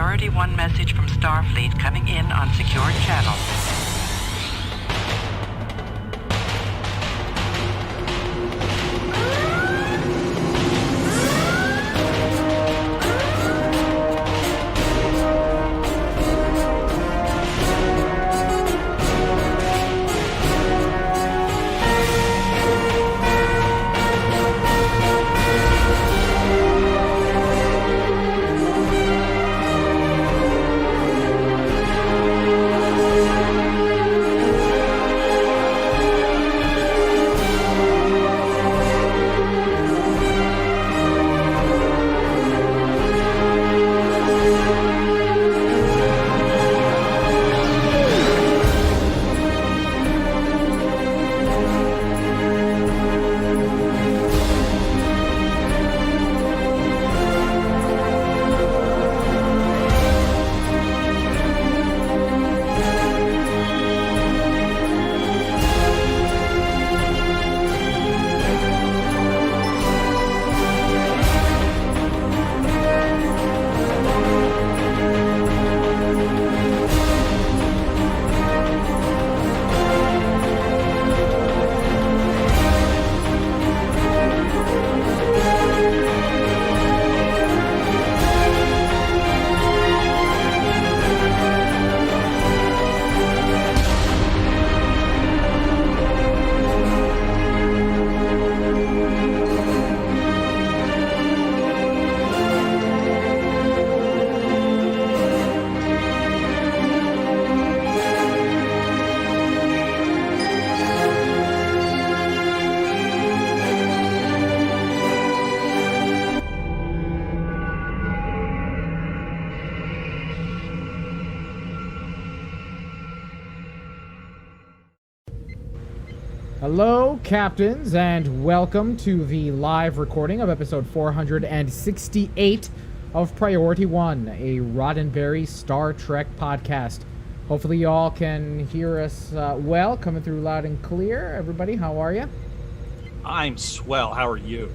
Priority 1 message from Starfleet coming in on secured channel. Hello, Captains, and welcome to the live recording of episode 468 of Priority 1, a Roddenberry Star Trek podcast. Hopefully you all can hear us well, coming through loud and clear. Everybody, how are you? I'm swell. How are you?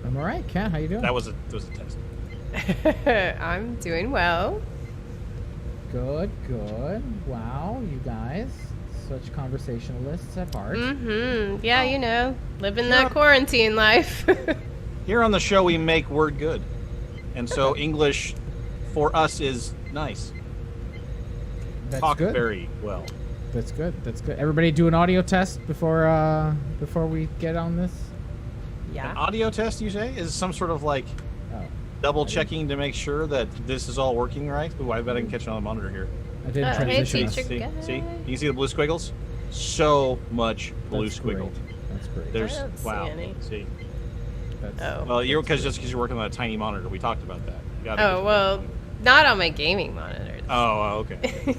I'm all right. Kat, how you doing? That was a test. I'm doing well. Good, good. Wow, you guys. Such conversationalists at heart. Mm-hmm. Yeah, you know, living that quarantine life. Here on the show, we make word good. And so English for us is nice. That's Talk good. very well. That's good. That's good. Everybody do an audio test before we get on this? An Yeah. audio test, you say? Is some sort of like Oh. double checking to make sure that this is all working right? Ooh, I bet I can catch it on the monitor here. I didn't Hey, transition us. teacher. See? Guy. See? You can see the blue squiggles? So much blue That's squiggle. great. That's great. There's I don't see wow. any. See? That's, Oh. Well, you're just because you're working on a tiny monitor. We talked about that. You gotta Oh, well, not on my gaming monitors. Oh, okay.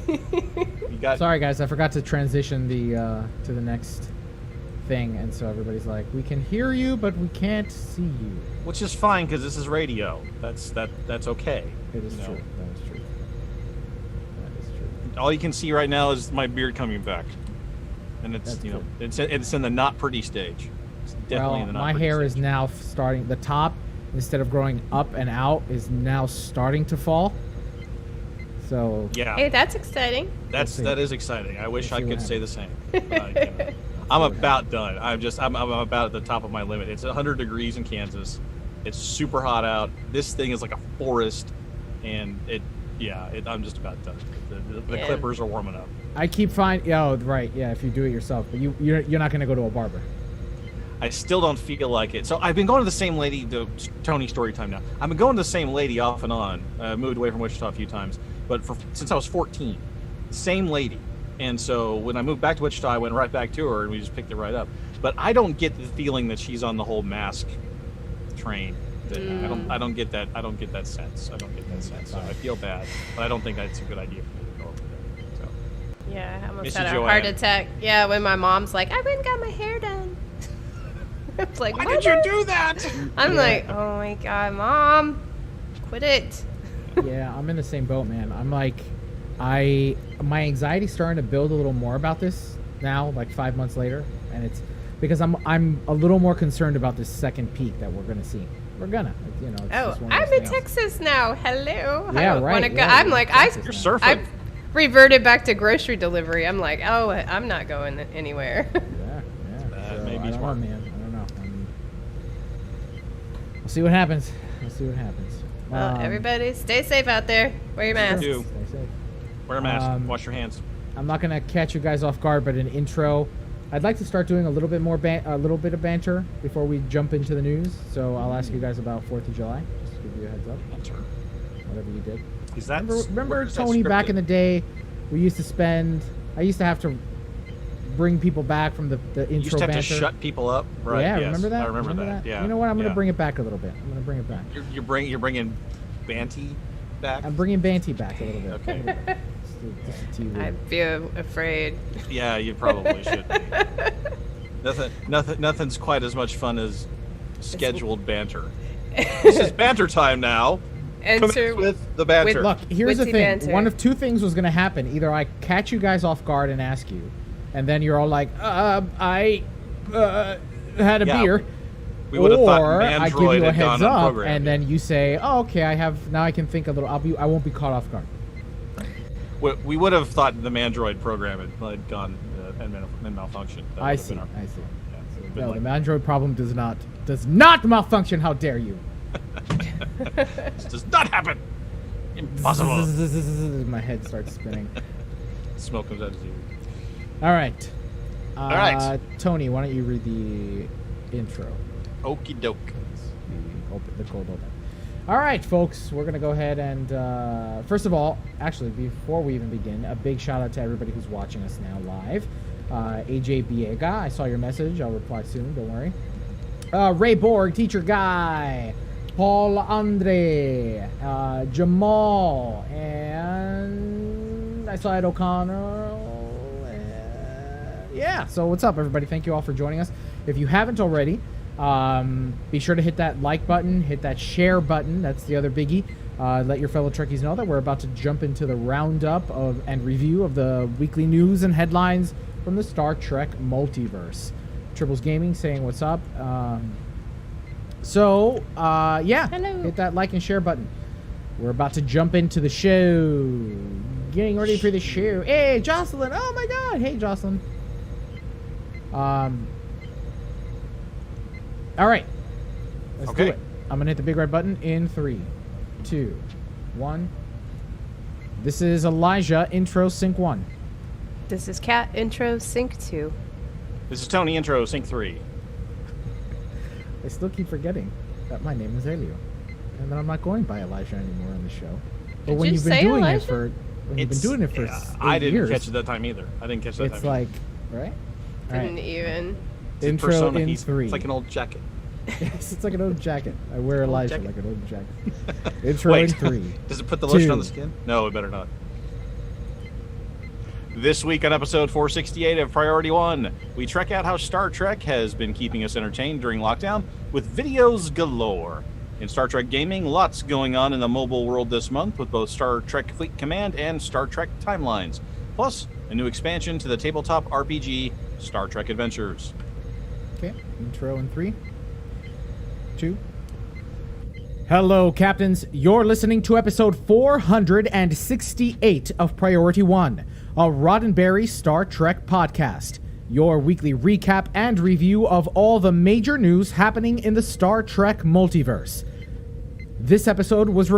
You got Sorry, guys. I forgot to transition the to the next thing, and so everybody's like, "We can hear you, but we can't see you." which is fine because this is radio. That's okay. It is you know. true. That is true. That is true. All you can see right now is my beard coming back, and it's That's you know good. it's in the not pretty stage. It's definitely in the not my pretty hair stage. is now starting. The top, instead of growing up and out, is now starting to fall. So Yeah, Hey, that's exciting. that is exciting. I wish We'll I see could what say the same. But I can't. I'm about done. I'm about at the top of my limit. It's 100 degrees in Kansas. It's super hot out. This thing is like a forest, and I'm just about done. The Yeah. clippers are warming up. I keep finding. Oh, right. Yeah, if you do it yourself, but you're not gonna go to a barber. I still don't feel like it. So I've been going to the same lady, the Tony story time now. I've been going to the same lady off and on. Moved away from Wichita a few times, but since I was 14, same lady. And so when I moved back to Wichita, I went right back to her, and we just picked it right up. But I don't get the feeling that she's on the whole mask train. I don't get that. I don't get that sense. So I feel bad, but I don't think that's a good idea for me to go over there. So Yeah, I almost Miss had you, a heart Joanne. attack. Yeah, when my mom's like, I went and got my hair done. It's like, why "What?" did you do that? I'm Yeah. like, oh my god, Mom, quit it. Yeah, I'm in the same boat, man. I'm like, my anxiety's starting to build a little more about this now, like 5 months later, and it's because I'm a little more concerned about this second peak that we're gonna see. We're gonna. You know. It's Oh, just one of I'm those in things. Texas now. Hello. I Yeah, don't right. wanna go. Yeah, I'm you're like, in Texas You're now. surfing. I've reverted back to grocery delivery. I'm like, oh, I'm not going anywhere. Yeah. That So, may be I don't smart. know, man. I don't know. We'll see what happens. Well, everybody, stay safe out there. Wear your mask. do. Stay safe. Wear a mask. Wash your hands. I'm not gonna catch you guys off guard, but an intro. I'd like to start doing a little bit more a little bit of banter before we jump into the news. So I'll ask you guys about 4th of July, just to give you a heads up. Whatever you did. Is that Remember Tony, back in the day, I used to have to bring people back from the intro You used to have banter. to shut people up, right? Yeah, yes, remember that? I remember that. Yeah. You know what? I'm yeah. gonna bring it back a little bit. I'm gonna bring it back. You're bringing Banty back. I'm bringing Banty back a little bit. Okay. Just a TV. I feel afraid. Yeah, you probably should. Nothing's quite as much fun as scheduled banter. This is banter time now. Enter Commence with the banter. Look, here's the Witty thing. banter. One of two things was going to happen. Either I catch you guys off guard and ask you, and then you're all like, I had a Yeah, beer. we would have thought Or I give Mandroid you a had heads gone up, unprogrammed. and then you say, oh, okay, now I can think a little. I won't be caught off guard. We would have thought the Mandroid program had gone and malfunctioned. That I would have see. been our- I see. yeah, so it'd been No, like- the Android problem does not malfunction. How dare you? This does not happen. Impossible. My head starts spinning. Smoke comes out of his ears. All right. All right. Tony, why don't you read the intro? Okie doke. The cold open. All right, folks, we're going to go ahead and, first of all, actually, before we even begin, a big shout out to everybody who's watching us now live. AJ Biega, I saw your message. I'll reply soon. Don't worry. Ray Borg, Teacher Guy, Paul Andre, Jamal, and I saw Ed O'Connor. Yeah, so what's up, everybody? Thank you all for joining us. If you haven't already, be sure to hit that like button, hit that share button. That's the other biggie. Let your fellow Trekkies know that we're about to jump into the roundup and review of the weekly news and headlines from the Star Trek Multiverse. Tribbles Gaming saying what's up. Yeah, Hello. hit that like and share button. We're about to jump into the show. Getting ready for the show. Hey, Jocelyn. Oh my God. Hey, Jocelyn. All right. Let's do Okay. it. I'm going to hit the big red button in 3, 2, 1. This is Elijah, intro, sync 1. This is Cat intro sync 2. This is Tony intro sync 3. I still keep forgetting that my name is Elio. And that I'm not going by Elijah anymore on the show. But Did when you you've been say doing Elijah? it for you've been doing it for 8 I didn't years, catch it that time either. I didn't catch that it's time. like, right? All Didn't right. even. It's his Intro persona. in He's- 3. It's like an old jacket. Yes, it's like an old jacket. I wear Old Elijah jacket. like an old jacket. Intro Wait, in 3. Does it put the lotion on the 2. skin? No, it better not. This week on episode 468 of Priority 1, we trek out how Star Trek has been keeping us entertained during lockdown with videos galore. In Star Trek gaming, lots going on in the mobile world this month with both Star Trek Fleet Command and Star Trek Timelines. Plus, a new expansion to the tabletop RPG, Star Trek Adventures. Okay, intro in 3, 2. Hello, Captains. You're listening to episode 468 of Priority 1, a Roddenberry Star Trek podcast. Your weekly recap and review of all the major news happening in the Star Trek multiverse. This episode was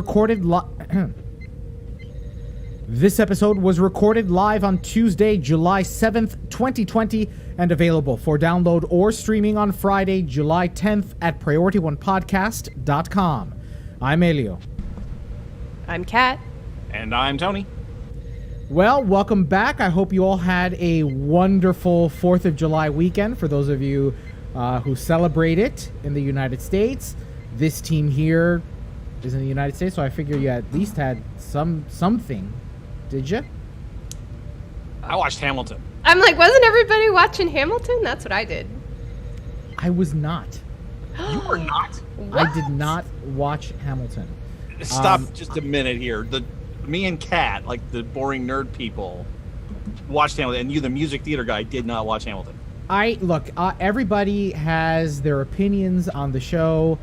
recorded live on Tuesday, July 7th, 2020, and available for download or streaming on Friday, July 10th at PriorityOnePodcast.com. I'm Elio. I'm Cat. And I'm Tony. Well, welcome back. I hope you all had a wonderful 4th of July weekend. For those of you who celebrate it in the United States, this team here is in the United States, so I figure you at least had something. Did you? I watched Hamilton. I'm like, wasn't everybody watching Hamilton? That's what I did. I was not. You were not. I did not watch Hamilton. Stop just a minute here. Me and Kat, like the boring nerd people, watched Hamilton, and you, the music theater guy, did not watch Hamilton. Everybody has their opinions on the show.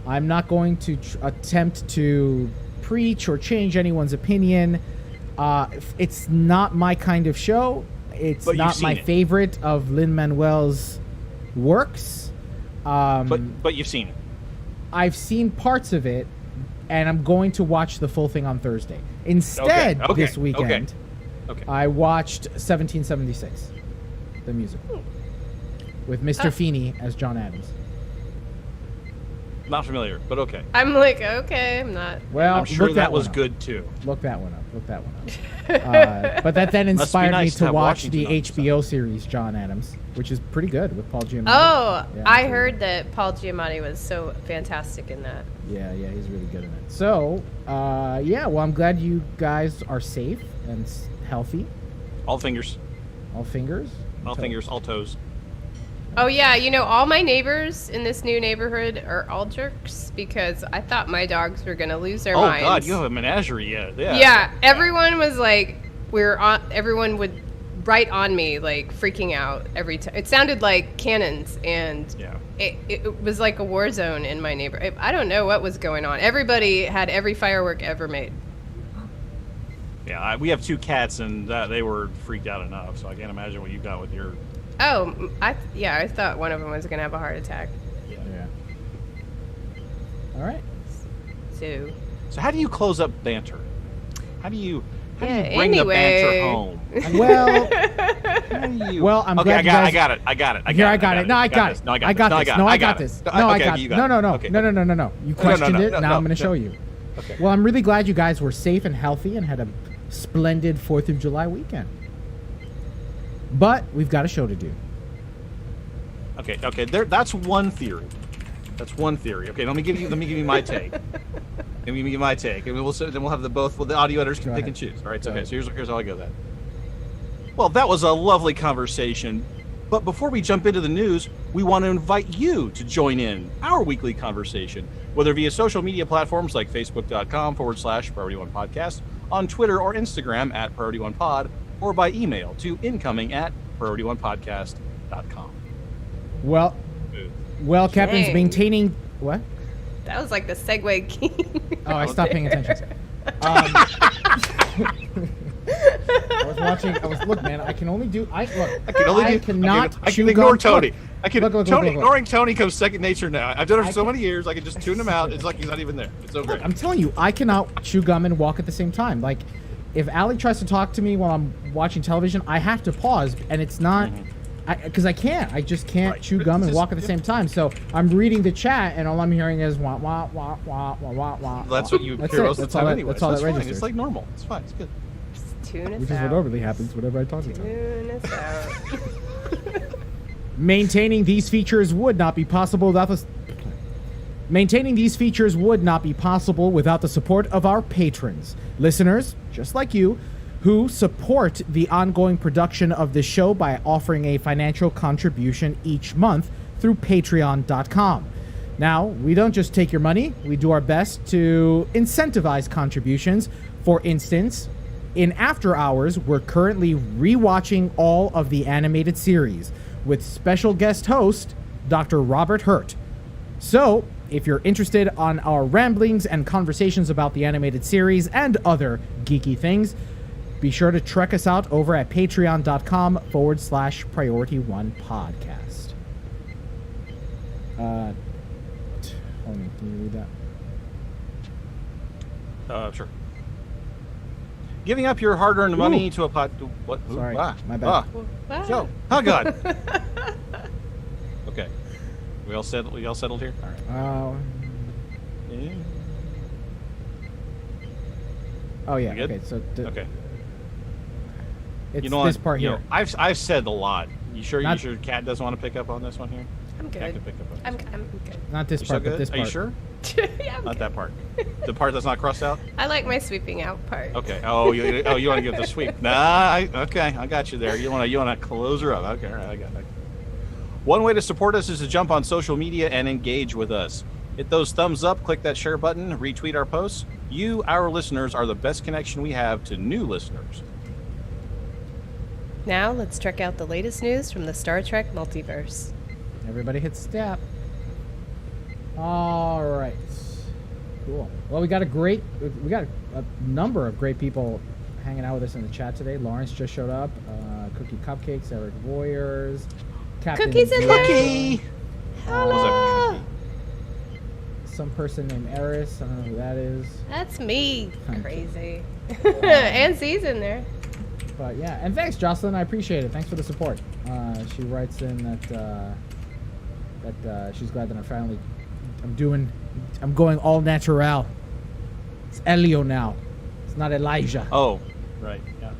I'm not going to attempt to preach or change anyone's opinion. It's not my kind of show. It's not my favorite of Lin-Manuel's works. But you've seen it. I've seen parts of it, and I'm going to watch the full thing on Thursday. Instead, this weekend, I watched 1776, the musical, with Mr. Feeney as John Adams. Not familiar, but okay. I'm like, okay, I'm not. Well, I'm sure that was good too. Look that one up. But that then inspired me to watch the HBO series John Adams, which is pretty good with Paul Giamatti. Oh, yeah, I heard that Paul Giamatti was so fantastic in that. Yeah, he's really good in it. So, well, I'm glad you guys are safe and healthy. All fingers. All fingers? All fingers, all toes. Oh, yeah, all my neighbors in this new neighborhood are all jerks because I thought my dogs were going to lose their minds. Oh, God, you have a menagerie, yeah. Yeah, everyone was like, everyone would write on me, like, freaking out every time. It sounded like cannons, and it was like a war zone in my neighborhood. I don't know what was going on. Everybody had every firework ever made. Yeah, we have 2 cats, and they were freaked out enough, so I can't imagine what you've got with your... Oh, I thought one of them was going to have a heart attack. Yeah. All right. So how do you close up banter? How do you bring the banter home? Well, I'm glad I got it. I got it. No, I got this. No, I got this. No. You questioned it. Now I'm going to show you. Okay. Well, I'm really glad you guys were safe and healthy and had a splendid 4th of July weekend. But we've got a show to do. Okay. That's one theory. Okay, let me give you my take. Let me give you my take, and then we'll have the audio editors can pick and choose. All right. So here's how I go then. Well, that was a lovely conversation. But before we jump into the news, we want to invite you to join in our weekly conversation, whether via social media platforms like facebook.com/Priority One Podcast, on Twitter or Instagram at Priority One Pod, or by email to incoming@PriorityOnePodcast.com. Well, Captain's maintaining... What? That was like the segue king. Oh, I stopped paying attention. Look, man, I can only do... I can ignore Tony. Ignoring Tony comes second nature now. I've done it for so many years, I can just tune him out. It's like he's not even there. It's so great. I'm telling you, I cannot chew gum and walk at the same time. Like... If Allie tries to talk to me while I'm watching television, I have to pause, and it's not... Because I can't. I just can't chew gum and walk at the same time. So I'm reading the chat, and all I'm hearing is wah, wah, wah, wah, wah, wah, wah. That's what you hear most of the time anyway. That's all that registers. It's like normal. It's fine. It's good. Tune us Which out. is what normally happens whenever I talk to them. Tune us out. Maintaining these features would not be possible without the... Maintaining these features would not be possible without the support of our patrons, listeners, just like you, who support the ongoing production of this show by offering a financial contribution each month through patreon.com. Now, we don't just take your money, we do our best to incentivize contributions. For instance, in After Hours, we're currently rewatching all of the animated series with special guest host, Dr. Robert Hurt. So, if you're interested on our ramblings and conversations about the animated series and other geeky things, be sure to check us out over at patreon.com/Priority One Podcast. Hold on, can you read that? Sure. Giving up your hard-earned money to a pod... What? Sorry, my bad. So, oh, God. Okay. We all settled here? All right. Oh, yeah. Good? Okay, so... okay. It's this part here. I've said a lot. You sure Kat doesn't want to pick up on this one here? I'm good. Kat can pick up on this. I'm good. Not this part, but this part. Are you sure? Yeah, I'm Not good. that part. The part that's not crossed out? I like my sweeping out part. Okay. Oh, you want to give the sweep? Nah. I got you there. You want to close her up? Okay. All right. I got it. One way to support us is to jump on social media and engage with us. Hit those thumbs up, click that share button, retweet our posts. You, our listeners, are the best connection we have to new listeners. Now let's check out the latest news from the Star Trek Multiverse. Everybody hit step. All right. Cool. Well, we got a number of great people hanging out with us in the chat today. Lawrence just showed up. Cookie Cupcakes, Eric Warriors, Captain Cookies in there? Cookie. Hello. Some person named Eris. I don't know who that is. That's me. Thank you. Crazy. And C's in there. But yeah, and thanks, Jocelyn. I appreciate it. Thanks for the support. She writes in that she's glad that I'm going all natural. It's Elio now. It's not Elijah. Oh, right. Yeah.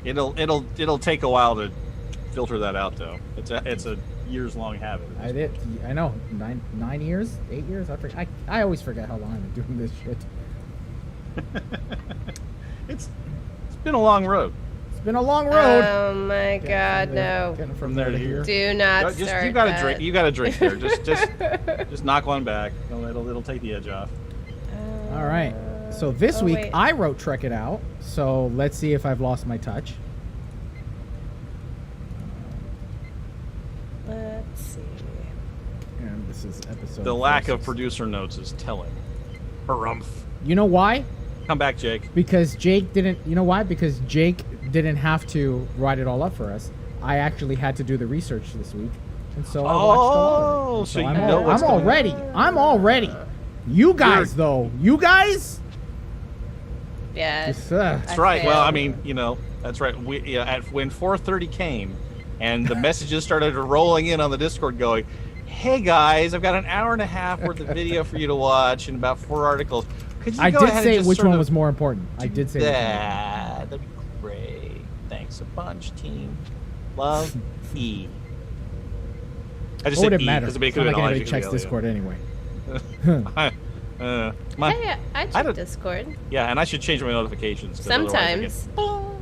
It'll take a while to filter that out, though. It's a years long habit. I know. 9 years, 8 years. I always forget how long I've been doing this shit. It's been a long road. It's been a long road. Oh my God, no. Getting From there to here. Do not start you gotta that. drink. You gotta drink there. Just knock one back. It'll take the edge off. All right. So this week wait. I wrote Trek It Out. So let's see if I've lost my touch. Let's see. And this is episode. The lack of 46. producer notes is telling. Harumph. You know why? Come back, Jake. Because Jake didn't. You know why? Because Jake didn't have to write it all up for us. I actually had to do the research this week, and so I watched all of it. So you I'm know what's I'm all going ready. I'm all ready. You guys, though. You guys. Yeah. Just, That's right. failed. Well, I mean, that's right. When 4:30 came, and the messages started rolling in on the Discord, going, "Hey guys, I've got an hour and a half worth of video for you to watch and about 4 articles. Could you I go did ahead say and just which sort one of was more important. I did say which one. that'd be great. Thanks a bunch, team. Love, E. I just What would said it E matter? because It's it could not have like been anybody checks Discord anyway. Hey, I check Discord. Yeah, and I should change my notifications. 'Cause otherwise I get- Sometimes.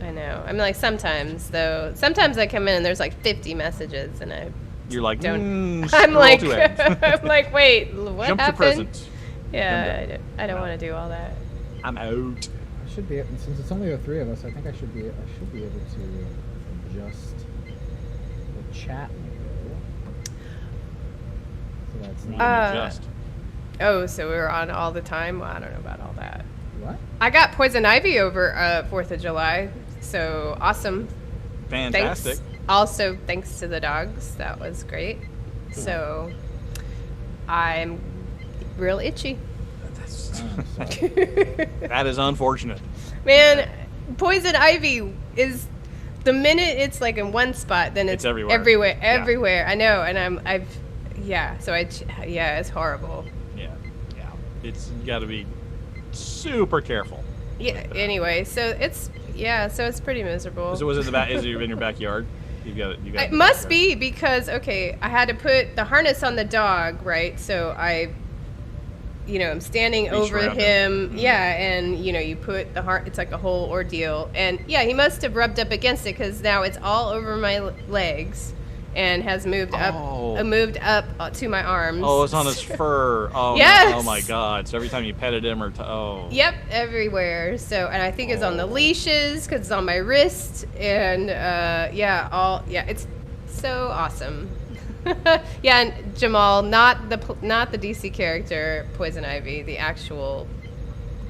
I know. I mean, like sometimes though. Sometimes I come in and there's like 50 messages, and you're like, I'm scroll like, to end. I'm like, wait, what Jump to happened? present. Yeah, I don't want to do all that. I'm out. I should be, since it's only the three of us, I think I should be able to adjust the chat window. So that's not Adjust. Oh, so we were on all the time? Well, I don't know about all that. what? I got Poison Ivy over 4th of July, so awesome. Fantastic. Thanks. Also, thanks to the dogs. That was great. So, I'm real itchy. Oh, sorry. That is unfortunate. Man, Poison Ivy is the minute it's like in one spot, then it's everywhere. Everywhere. I know, and it's horrible. Yeah. It's you got to be super careful. Yeah. Anyway, so it's pretty miserable. So was it is it in your backyard? You got it. It must be because I had to put the harness on the dog, right? So I'm standing over around him. him. Yeah, and you put the it's like a whole ordeal. And yeah, he must have rubbed up against it because now it's all over my legs and has moved up to my arms. Oh, it's on his fur. Oh, Yes. Oh my God! So every time you petted him Yep, everywhere. So, and I think it's on the leashes because it's on my wrist, and it's so awesome. Yeah, and Jamal, not the DC character Poison Ivy, the actual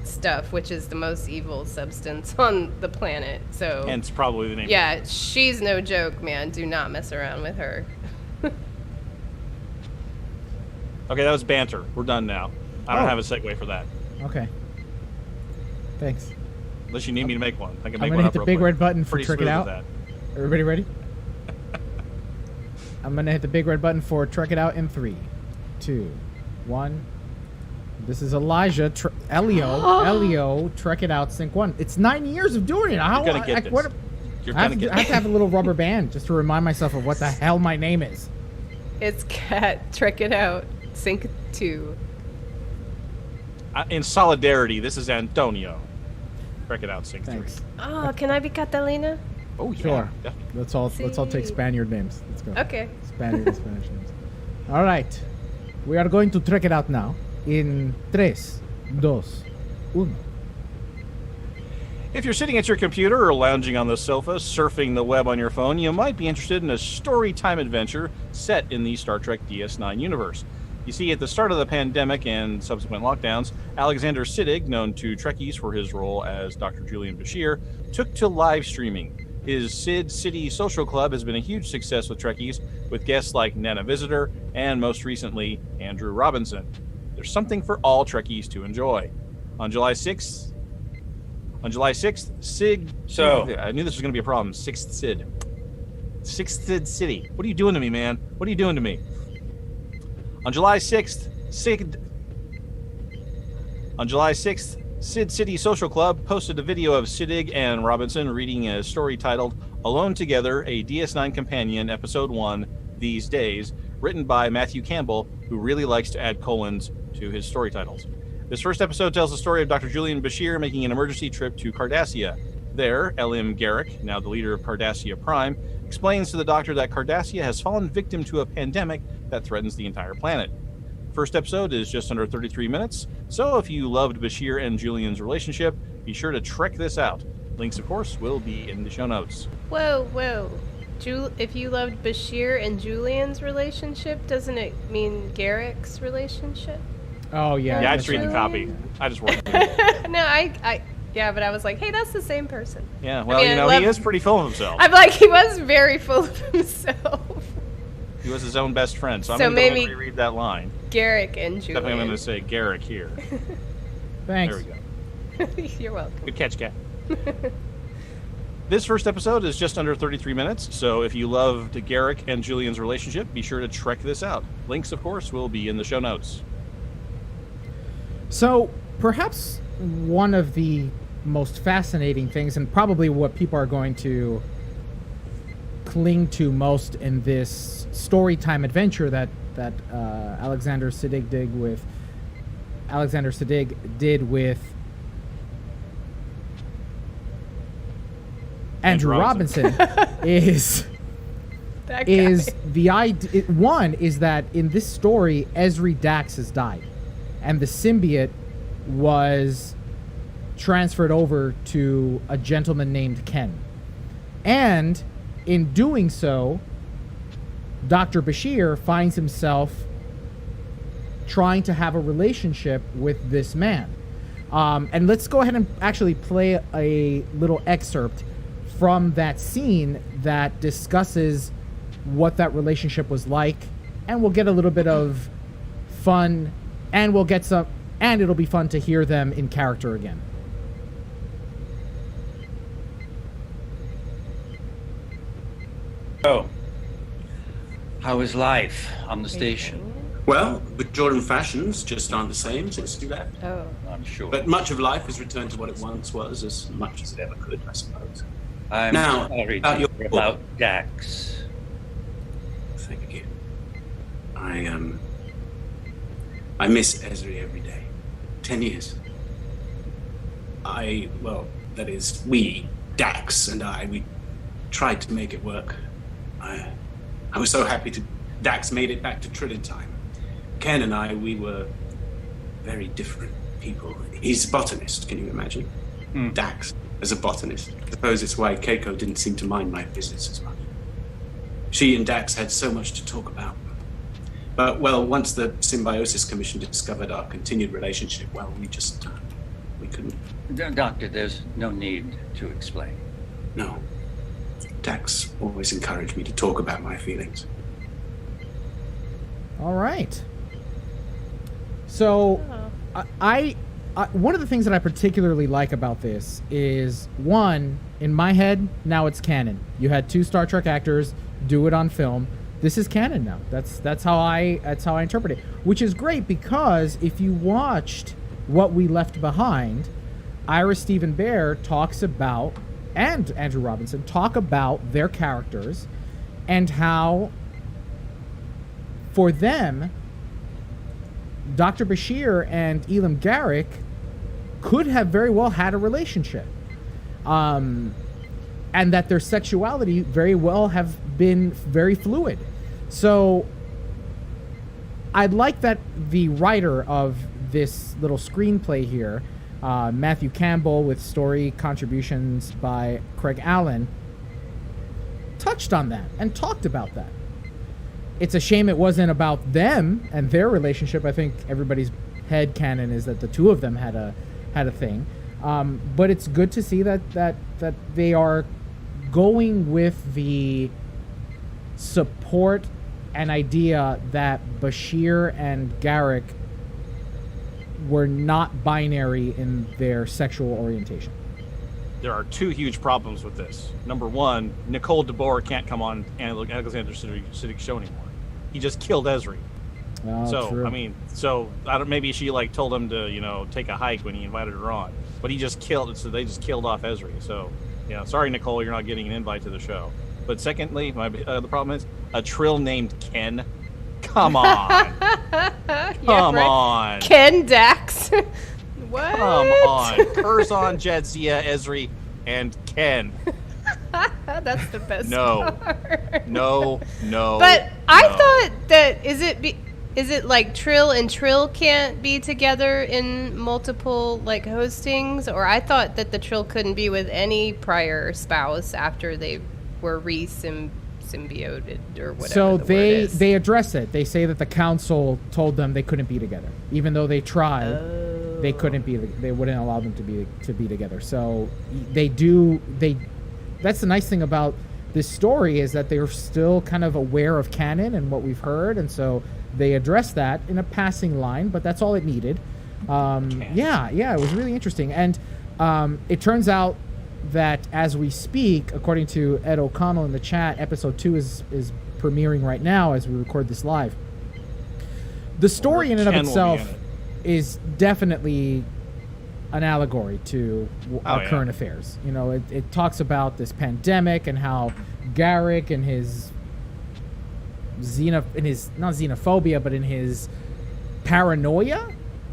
stuff, which is the most evil substance on the planet. So, and it's probably the name. yeah, she's no joke, man. Do not mess around with her. Okay, that was banter. We're done now. I don't have a segue for that. Okay. Thanks. Unless you need me to make one. I can make I'm one gonna up hit the real big quick. red button for Pretty Trick It smooth Out. with that. Everybody ready? I'm gonna hit the big red button for Trek It Out in 3, 2, 1. This is Elijah, Elio, Trek It Out, Sync 1. It's 9 years of doing it. You're gonna get this. You're I gonna get have to have a little rubber band just to remind myself of what the hell my name is. It's Cat. Trick It Out. Sync 2. In solidarity, this is Antonio. Check it out, Sync 3. Thanks. Oh, can I be Catalina? Oh, yeah. Sure. Definitely. Let's all take See. Spaniard names. Let's go. Okay. Spaniard and Spanish names. All right. We are going to Trek It Out now. In 3, 2, 1. If you're sitting at your computer or lounging on the sofa, surfing the web on your phone, you might be interested in a story time adventure set in the Star Trek DS9 universe. You see, at the start of the pandemic and subsequent lockdowns, Alexander Siddig, known to Trekkies for his role as Dr. Julian Bashir, took to live streaming. His Sid City Social Club has been a huge success with Trekkies, with guests like Nana Visitor and, most recently, Andrew Robinson. There's something for all Trekkies to enjoy. On July 6th, Sid... So... I knew this was going to be a problem. Sixth Sid City. What are you doing to me, man? What are you doing to me? On July 6th, Sid City Social Club posted a video of Siddig and Robinson reading a story titled Alone Together, a DS9 Companion, Episode 1, These Days, written by Matthew Campbell, who really likes to add colons to his story titles. This first episode tells the story of Dr. Julian Bashir making an emergency trip to Cardassia. There, L.M. Garrick, now the leader of Cardassia Prime, explains to the Doctor that Cardassia has fallen victim to a pandemic that threatens the entire planet. First episode is just under 33 minutes, so if you loved Bashir and Julian's relationship, be sure to check this out. Links, of course, will be in the show notes. Whoa. If you loved Bashir and Julian's relationship, doesn't it mean Garrick's relationship? Oh, yeah. Yeah, I just read the copy. I just work. No, yeah, but I was like, hey, that's the same person. Yeah, well, he is pretty full of himself. I'm like, he was very full of himself. He was his own best friend, so I'm going to reread that line. Garrick and Julian. Definitely I'm going to say Garrick here. Thanks. There we go. You're welcome. Good catch, Kat. This first episode is just under 33 minutes, so if you loved Garrick and Julian's relationship, be sure to check this out. Links, of course, will be in the show notes. So, perhaps one of the most fascinating things, and probably what people are going to cling to most in this story time adventure that Alexander Siddig did with Andrew Robinson is the idea. One is that in this story, Ezri Dax has died, and the symbiote was transferred over to a gentleman named Ken. And in doing so, Dr. Bashir finds himself trying to have a relationship with this man. And let's go ahead and actually play a little excerpt from that scene that discusses what that relationship was like, and we'll get a little bit of fun, and it'll be fun to hear them in character again. So, how is life on the station? Well, Bajoran fashions just aren't the same since you left. Oh. I'm sure. But much of life has returned to what it once was, as much as it ever could, I suppose. I'm Now, sorry about to your hear about Dax. Thank you. I miss Ezri every day. 10 years. That is, we, Dax and I, we tried to make it work. I was so happy Dax made it back to Trident time. Ken and I, we were very different people. He's a botanist, can you imagine? Dax as a botanist. I suppose it's why Keiko didn't seem to mind my visits as much. She and Dax had so much to talk about. But, once the Symbiosis Commission discovered our continued relationship, we couldn't. Doctor, there's no need to explain. No. Dax always encouraged me to talk about my feelings. All right. So, I one of the things that I particularly like about this is, one, in my head, now it's canon. You had 2 Star Trek actors do it on film. This is canon now. That's how I interpret it, which is great, because if you watched What We Left Behind, Ira Stephen Bear talks about, and Andrew Robinson talk about their characters and how, for them, Dr. Bashir and Elam Garrick could have very well had a relationship. And that their sexuality very well have been very fluid. So I'd like that the writer of this little screenplay here, Matthew Campbell, with story contributions by Craig Allen, touched on that and talked about that. it's a shame it wasn't about them and their relationship. I think everybody's head canon is that the two of them had a thing. But it's good to see that they are going with the support and idea that Bashir and Garrick were not binary in their sexual orientation. There are two huge problems with this. Number one, Nicole DeBoer can't come on Alexander Siddig's show anymore. He just killed Ezri. Oh, so true. I mean, maybe she like told him to take a hike when he invited her on, but he just killed. So they just killed off Ezri. So yeah, sorry Nicole, you're not getting an invite to the show. But secondly, the problem is a Trill named Ken. Come on, come on, Ken Dax. What? Come on, Curzon, Jadzia, Ezri, and Ken. That's the best. No, part. no. But I thought that is it like Trill and Trill can't be together in multiple like hostings, or I thought that the Trill couldn't be with any prior spouse after they were symbioted or whatever. So the word is. they address it. They say that the council told them they couldn't be together, even though they tried. They couldn't be. They wouldn't allow them to be together. So they do. That's the nice thing about this story is that they're still kind of aware of canon and what we've heard, and so they address that in a passing line. But that's all it needed. Yeah, it was really interesting, and it turns out that as we speak, according to Ed O'Connell in the chat, episode 2 is premiering right now as we record this live. The story in and of itself is definitely an allegory to our current affairs. You know, it talks about this pandemic and how Garrick and his not xenophobia, but in his paranoia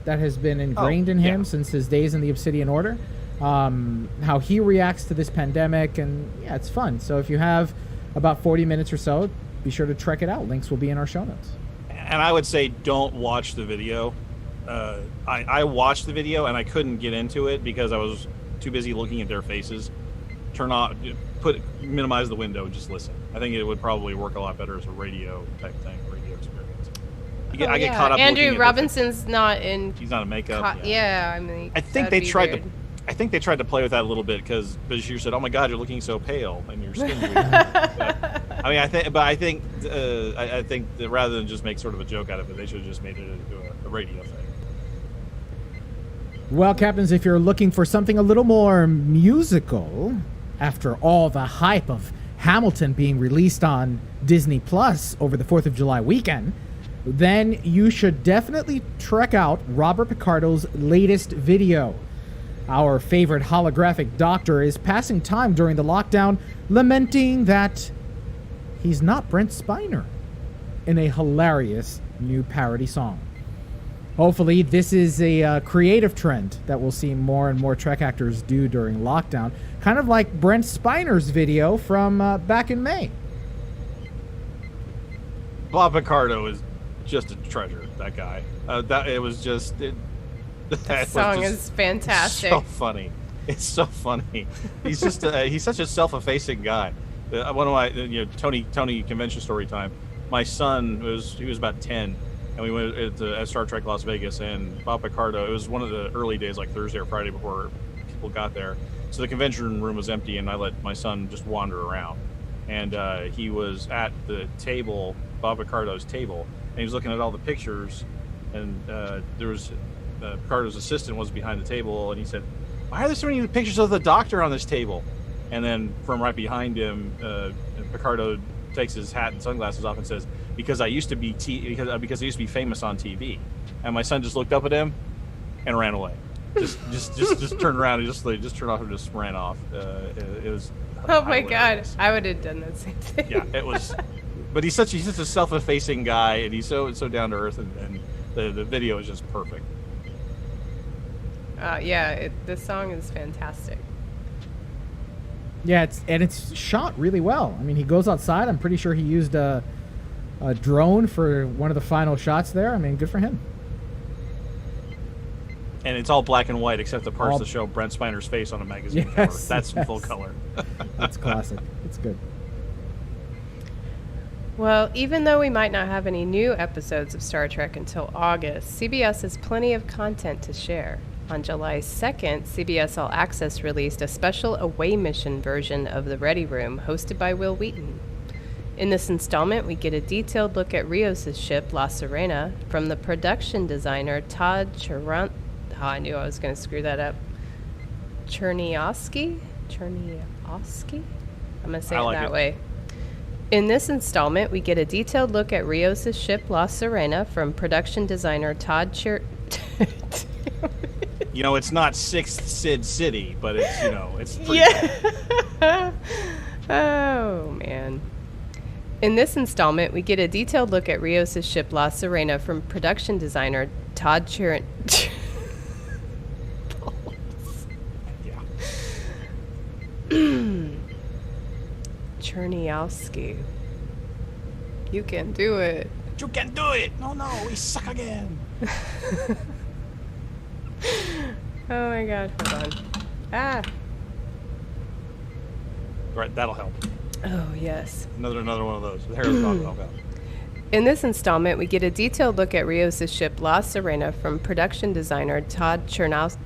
that has been ingrained in him since his days in the Obsidian Order, how he reacts to this pandemic, and yeah, it's fun. So if you have about 40 minutes or so, be sure to check it out. Links will be in our show notes. And I would say don't watch the video. I watched the video and I couldn't get into it because I was too busy looking at their faces. Minimize the window and just listen. I think it would probably work a lot better as a radio type thing, radio experience. I get caught up. Andrew Robinson's not in. He's not in makeup. I mean, I think they tried to. I think they tried to play with that a little bit because Bashir said, "Oh my God, you're looking so pale and your skin's weird." I think that rather than just make sort of a joke out of it, they should have just made it a radio thing. Well, Captains, if you're looking for something a little more musical, after all the hype of Hamilton being released on Disney Plus over the 4th of July weekend, then you should definitely check out Robert Picardo's latest video. Our favorite holographic doctor is passing time during the lockdown, lamenting that he's not Brent Spiner in a hilarious new parody song. Hopefully, this is a creative trend that we'll see more and more Trek actors do during lockdown, kind of like Brent Spiner's video from back in May. Bob Picardo is just a treasure. That guy. The song is fantastic. So funny. It's so funny. He's just he's such a self-effacing guy. One of my Tony convention story time. My son was about 10. And we went at Star Trek Las Vegas, and Bob Picardo, it was one of the early days, like Thursday or Friday before people got there. So the convention room was empty, and I let my son just wander around. And he was at the table, Bob Picardo's table, and he was looking at all the pictures, and there was Picardo's assistant was behind the table, and he said, "Why are there so many pictures of the Doctor on this table?" And then from right behind him, Picardo takes his hat and sunglasses off and says, because I used to be because I used to be famous on TV. And my son just looked up at him and ran away. Just turned around and just turned off and just ran off. It was. Oh my God! I would have done that same thing. Yeah, it was. But he's such a self-effacing guy, and he's so down to earth, and the video is just perfect. The song is fantastic. Yeah, it's shot really well. I mean, he goes outside. I'm pretty sure he used a drone for one of the final shots there. I mean, good for him. And it's all black and white except the parts that show Brent Spiner's face on a magazine cover. That's full color. That's classic. It's good. Well, even though we might not have any new episodes of Star Trek until August, CBS has plenty of content to share. On July 2nd, CBS All Access released a special away mission version of The Ready Room, hosted by Will Wheaton. In this installment, we get a detailed look at Rios' ship, La Sirena, from the production designer Todd Cherniowski? I knew I was going to screw that up. Cherniowski? I'm going to say it that way. In this installment, we get a detailed look at Rios' ship, La Sirena, from production designer Todd You know, it's not Sixth Sid City, but it's, you know, it's pretty Yeah. Oh, man. In this installment, we get a detailed look at Rios' ship, La Sirena, from production designer Todd Cherniowski. You can do it. You can do it! No, we suck again! Oh my god, hold on. Ah! Right, that'll help. Oh, yes. Another one of those. The hair is not help out. In this installment, we get a detailed look at Rios' ship, La Sirena, from production designer Todd Cherniowski.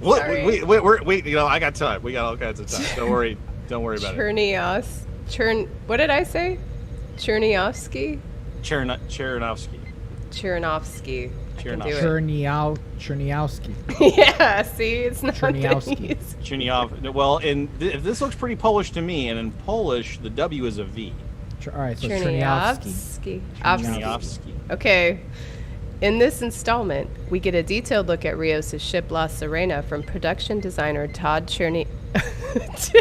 Wait, you know, I got time. We got all kinds of time. Don't worry about it. What did I say? Cherniowski? Chernovsky. Cherniowski. Yeah, see, it's not Cherniowski. Cherniov. Well, this looks pretty Polish to me, and in Polish, the W is a V. All right, so Cherniowski. Cherniowski. Okay. In this installment, we get a detailed look at Rios' ship La Sirena from production designer Todd Cherny.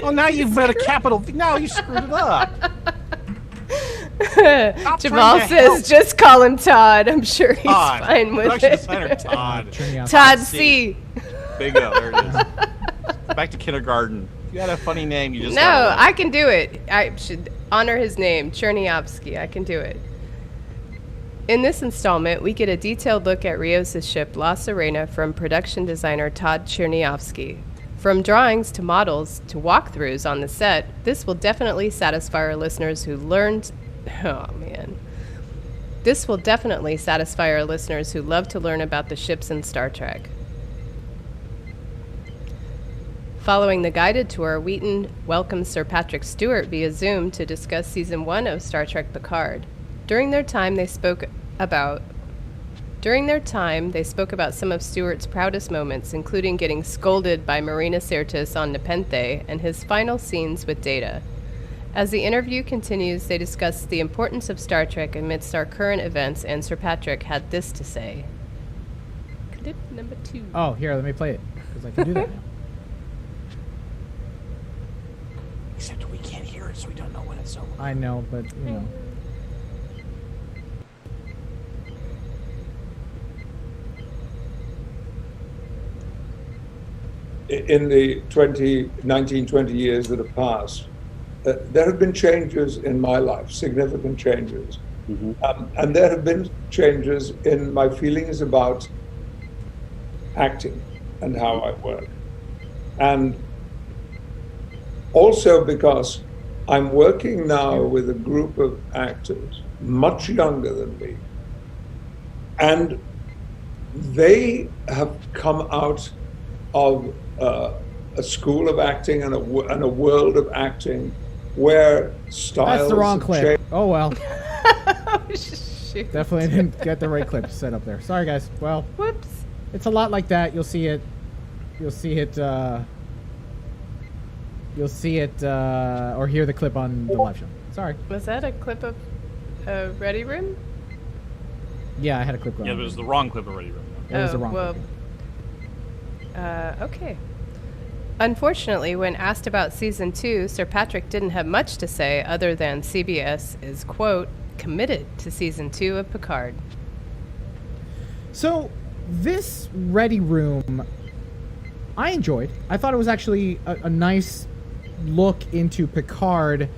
Oh, now you've made a capital V. Now you screwed it up. Jamal says, just call him Todd. I'm sure he's fine with production it. Designer Todd. Todd C. Bingo, there it is. Back to kindergarten. If you had a funny name, you just... No, I can do it. I should honor his name, Cherniowski. I can do it. In this installment, we get a detailed look at Rios' ship, La Sirena, from production designer Todd Cherniowski. From drawings to models to walkthroughs on the set, this will definitely satisfy our listeners who learned... Oh, man. This will definitely satisfy our listeners who love to learn about the ships in Star Trek. Following the guided tour, Wheaton welcomes Sir Patrick Stewart via Zoom to discuss Season 1 of Star Trek Picard. During their time, they spoke about some of Stewart's proudest moments, including getting scolded by Marina Sirtis on Nepenthe and his final scenes with Data. As the interview continues, they discuss the importance of Star Trek amidst our current events, and Sir Patrick had this to say. Clip number 2. Oh, here, let me play it, because I can do that now. Except we can't hear it, so we don't know when it's over. I know, but, you know. In the 19, 20 years that have passed, there have been changes in my life, significant changes. Mm-hmm. And there have been changes in my feelings about acting and how I work. And also because I'm working now with a group of actors much younger than me. And they have come out of a school of acting and a world of acting where styles... That's the wrong clip. Changed. Oh, well. Oh, shoot. Definitely didn't get the right clip set up there. Sorry, guys. Well, Whoops. It's a lot like that. You'll see it, or hear the clip on the live show. Sorry. Was that a clip of Ready Room? Yeah, I had a clip going. Yeah, but it was the wrong clip already. It was the wrong clip. Okay. Unfortunately, when asked about Season 2, Sir Patrick didn't have much to say other than CBS is, quote, committed to Season 2 of Picard. So, this Ready Room, I enjoyed. I thought it was actually a nice look into Picard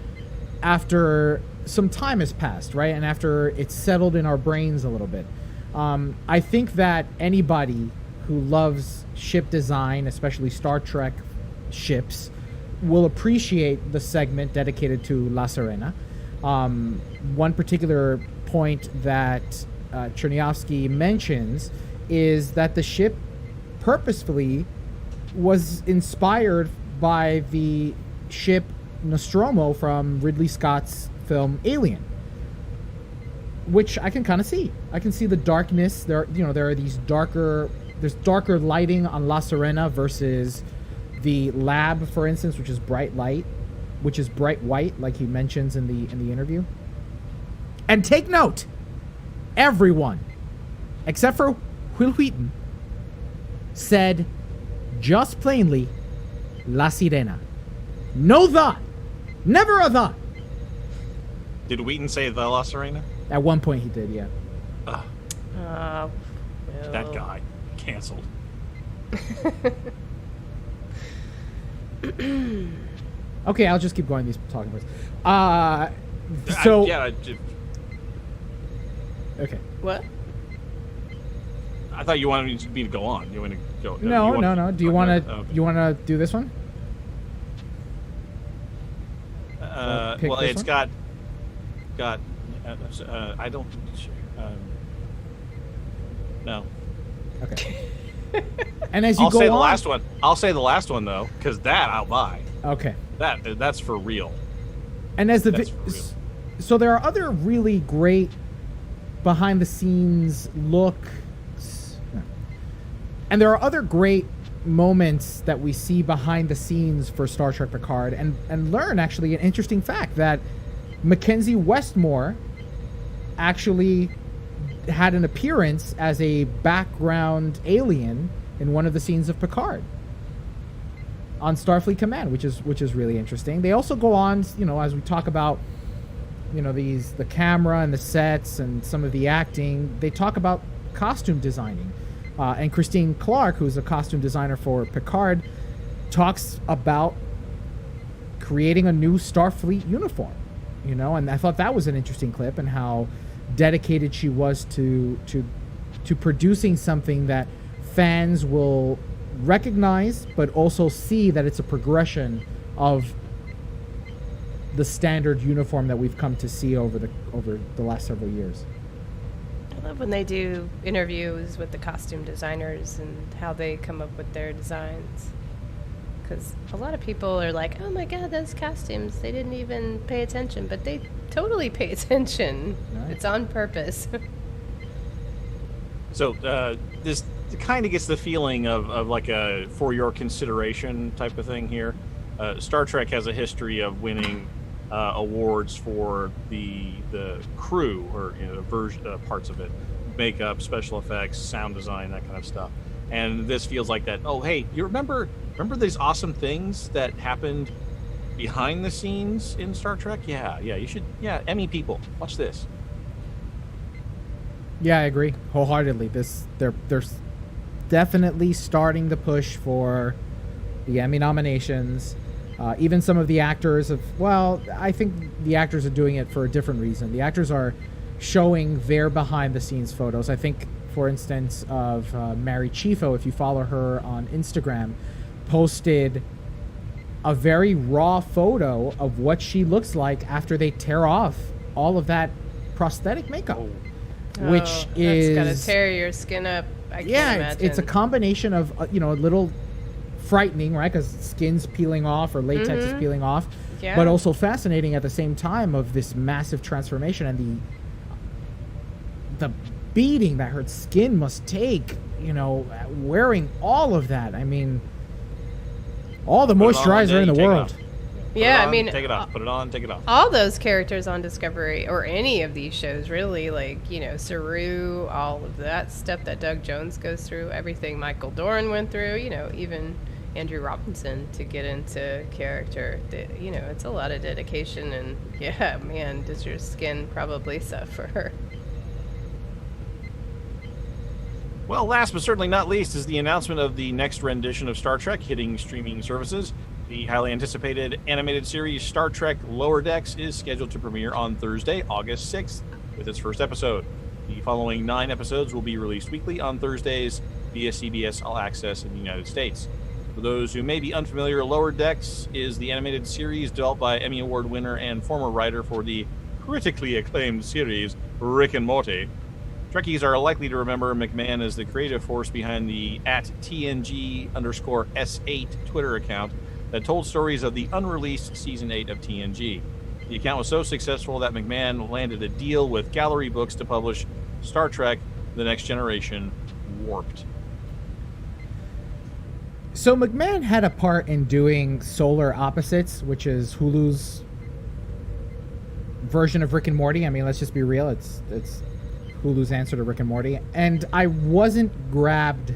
after some time has passed, right? And after it's settled in our brains a little bit. I think that anybody who loves ship design, especially Star Trek ships, will appreciate the segment dedicated to La Sirena. One particular point that Chernyavsky mentions is that the ship purposefully was inspired by the ship Nostromo from Ridley Scott's film Alien, which I can kind of see. I can see the darkness. There are these there's darker lighting on La Sirena versus the lab, for instance, which is bright white, like he mentions in the interview. And take note, everyone, except for Will Wheaton, said just plainly La Sirena. No the. Never a the. Did Wheaton say the La Sirena? At one point he did, yeah. Well. That guy. Canceled. Okay, I'll just keep going these talking points. So okay. What? I thought you wanted me to go on. You want to go? No. Do you want to do this one? Well, it's one? got. I don't. No. Okay. And as you I'll go say on, the last one. I'll say the last one though, because that I'll buy. Okay. That's for real. And as That's for real. So there are other really great behind the scenes looks, and there are other great moments that we see behind the scenes for Star Trek Picard, and learn actually an interesting fact that Mackenzie Westmore actually had an appearance as a background alien in one of the scenes of Picard on Starfleet Command, which is really interesting. They also go on, as we talk about, the camera and the sets and some of the acting, they talk about costume designing. And Christine Clark, who's a costume designer for Picard, talks about creating a new Starfleet uniform, and I thought that was an interesting clip, and how dedicated she was to producing something that fans will recognize, but also see that it's a progression of the standard uniform that we've come to see over the last several years. I love when they do interviews with the costume designers and how they come up with their designs. Because a lot of people are like, oh my god, those costumes, they didn't even pay attention. But they totally pay attention. Right. It's on purpose. So this kind of gets the feeling of like a for your consideration type of thing here. Star Trek has a history of winning awards for the crew, or parts of it, makeup, special effects, sound design, that kind of stuff. And this feels like that. Oh, hey, you remember these awesome things that happened behind the scenes in Star Trek? Yeah, you should. Yeah, Emmy people, watch this. Yeah, I agree wholeheartedly. They're definitely starting the push for the Emmy nominations. Even some of the actors I think the actors are doing it for a different reason. The actors are showing their behind the scenes photos. I think, for instance, of Mary Chieffo, if you follow her on Instagram, posted a very raw photo of what she looks like after they tear off all of that prosthetic makeup. Which is that's gotta tear your skin up. I can't imagine. It's a combination of a little frightening, right? Because skin's peeling off or latex is peeling off, but also fascinating at the same time of this massive transformation and the beating that her skin must take. Wearing all of that. I mean, all the moisturizer in the world. Yeah, I mean, take it off. Put it on, take it off. All those characters on Discovery, or any of these shows, really, like, Saru, all of that stuff that Doug Jones goes through, everything Michael Dorn went through, even Andrew Robinson to get into character. It's a lot of dedication, and yeah, man, does your skin probably suffer. Well, last but certainly not least is the announcement of the next rendition of Star Trek hitting streaming services. The highly anticipated animated series Star Trek Lower Decks is scheduled to premiere on Thursday, August 6th, with its first episode. The following 9 episodes will be released weekly on Thursdays via CBS All Access in the United States. For those who may be unfamiliar, Lower Decks is the animated series developed by Emmy Award winner and former writer for the critically acclaimed series Rick and Morty. Trekkies are likely to remember McMahon as the creative force behind the @TNG_S8 Twitter account that told stories of the unreleased Season 8 of TNG. The account was so successful that McMahon landed a deal with Gallery Books to publish Star Trek The Next Generation Warped. So McMahon had a part in doing Solar Opposites, which is Hulu's version of Rick and Morty. I mean, let's just be real. It's Hulu's answer to Rick and Morty. And I wasn't grabbed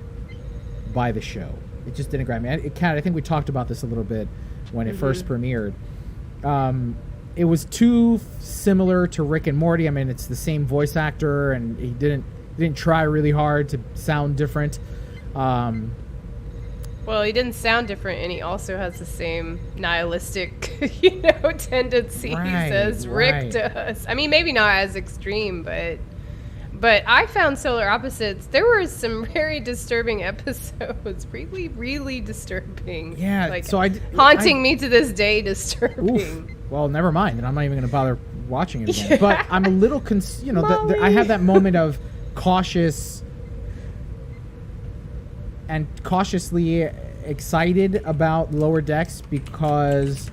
by the show. It just didn't grab me. I think we talked about this a little bit when it first premiered. It was too similar to Rick and Morty. I mean, it's the same voice actor, and he didn't try really hard to sound different. Well, he didn't sound different, and he also has the same nihilistic, tendencies as Rick does. I mean, maybe not as extreme, but I found Solar Opposites. There were some very disturbing episodes, really, really disturbing. Yeah, like so haunting me to this day. Disturbing. Oof. Well, never mind. Then I'm not even going to bother watching it again. Yeah. But I'm a little, I have that moment of cautious and cautiously excited about Lower Decks because,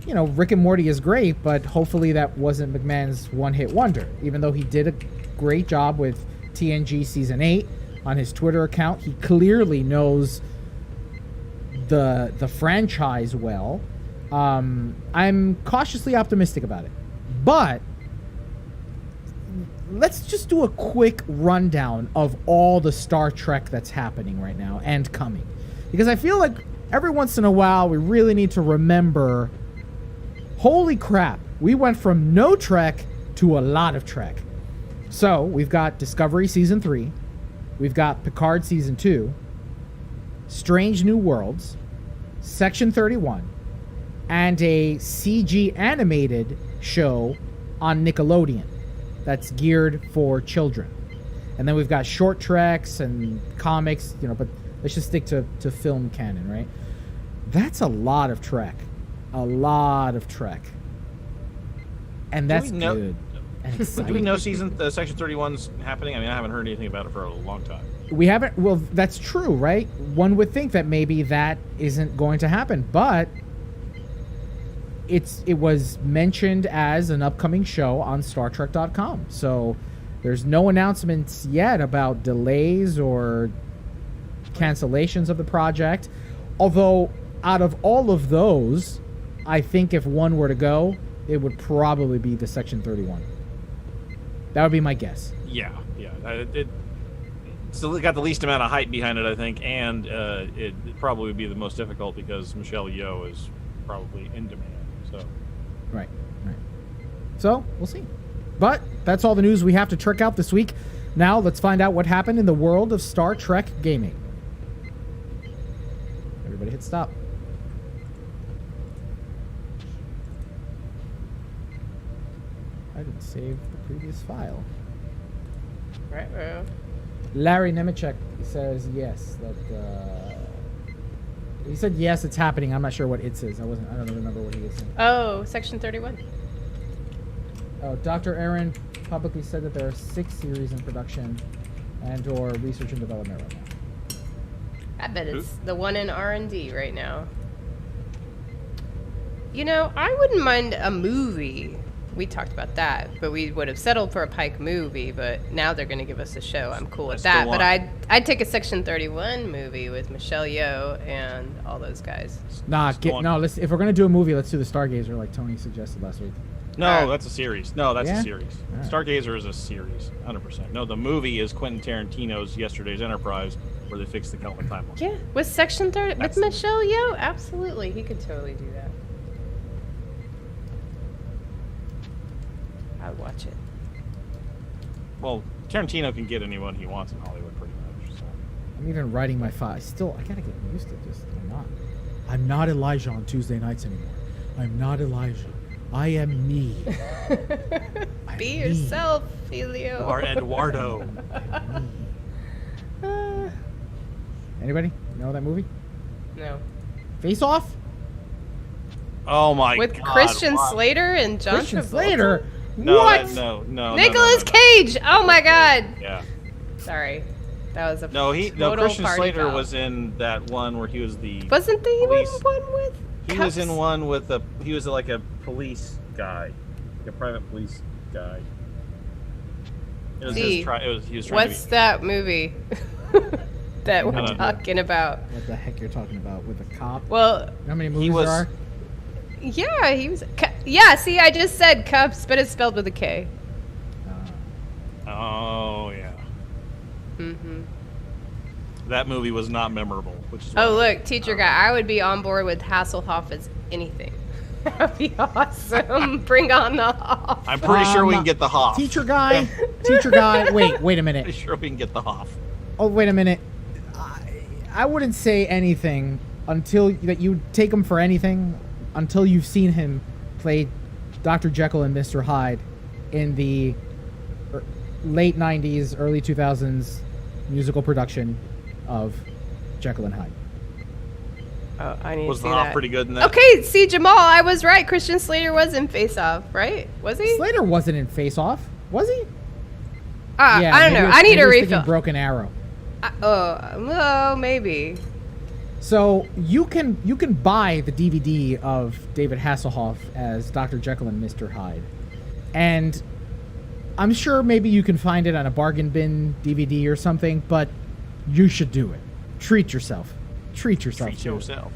Rick and Morty is great, but hopefully that wasn't McMahon's one-hit wonder. Even though he did a great job with TNG Season 8 on his Twitter account, he clearly knows the franchise well. I'm cautiously optimistic about it. But let's just do a quick rundown of all the Star Trek that's happening right now and coming. Because I feel like every once in a while we really need to remember, holy crap, we went from no Trek to a lot of Trek. So we've got Discovery Season 3, we've got Picard Season 2, Strange New Worlds, Section 31, and a CG animated show on Nickelodeon that's geared for children. And then we've got short treks and comics, but let's just stick to film canon, right? That's a lot of Trek. A lot of Trek. And that's good and exciting. Do we know Section 31's happening? I mean, I haven't heard anything about it for a long time. We haven't. Well, that's true, right? One would think that maybe that isn't going to happen, but it was mentioned as an upcoming show on StarTrek.com. So there's no announcements yet about delays or cancellations of the project. Although out of all of those, I think if one were to go, it would probably be the Section 31. That would be my guess. Yeah. It still got the least amount of hype behind it, I think, and it probably would be the most difficult because Michelle Yeoh is probably in demand. So, right. So we'll see. But that's all the news we have to Trek out this week. Now let's find out what happened in the world of Star Trek gaming. Everybody hit stop. I didn't save the previous file. Right. Larry Nemechek says yes. He said yes, it's happening. I'm not sure what it says. I don't remember what he was saying. Oh, Section 31. Oh, Dr. Aaron publicly said that there are 6 series in production and or research and development right now. I bet it's the one in R&D right now. I wouldn't mind a movie. We talked about that, but we would have settled for a Pike movie, but now they're going to give us a show. I'm cool with that. But I'd take a Section 31 movie with Michelle Yeoh and all those guys. If we're going to do a movie, let's do the Stargazer like Tony suggested last week. No, that's a series. A series. Right. Stargazer is a series, 100%. No, the movie is Quentin Tarantino's Yesterday's Enterprise, where they fix the Kelvin timeline. Yeah, with Section 30, with Michelle Yeoh, absolutely. He could totally do that. I'd watch it. Well, Tarantino can get anyone he wants in Hollywood, pretty much. So. I'm even writing my file. I gotta get used to this. I'm not Elijah on Tuesday nights anymore. I'm not Elijah. I am me. Be yourself, Filio. You are Eduardo. Anybody know that movie? No. Face Off? Oh my With god. Christian wow. Slater and John Christian Travolta? Slater? No, What? no. Nicolas Cage! Oh my god! Yeah. Sorry. That was a No, total Christian party Slater foul. was in that one where he was the Wasn't the police. one with He cups? was in one with he was like a police guy. Like a private police guy. It was See, he was trying What's to be, that movie that we're don't know. talking about? What the heck you're talking about with a cop? Well, You know how many movies was- there are? yeah, he was. Yeah, see, I just said cups, but it's spelled with a K. Oh yeah. Mm-hmm. That movie was not memorable, which is Oh, why- look, teacher guy. I would be on board with Hasselhoff as anything. That'd be awesome. Bring on the Hoff. I'm pretty sure we can get the Hoff. Teacher guy. Teacher guy. Wait a Pretty minute. sure we can get the Hoff. Oh, wait a minute. I wouldn't say anything until that you take him for anything until you've seen him play Dr. Jekyll and Mr. Hyde in the late 90s, early 2000s musical production of Jekyll and Hyde. Oh, I need Was to the see Hoff that. pretty good in that? Okay, see, Jamal, I was right. Christian Slater was in Face Off, right? Was he? Slater wasn't in Face Off, was he? I don't maybe know. was- I need maybe a was thinking refill. Broken Arrow. Oh, maybe. So you can buy the DVD of David Hasselhoff as Dr. Jekyll and Mr. Hyde, and I'm sure maybe you can find it on a bargain bin DVD or something. But you should do it. Treat yourself. Treat yourself. Treat to yourself.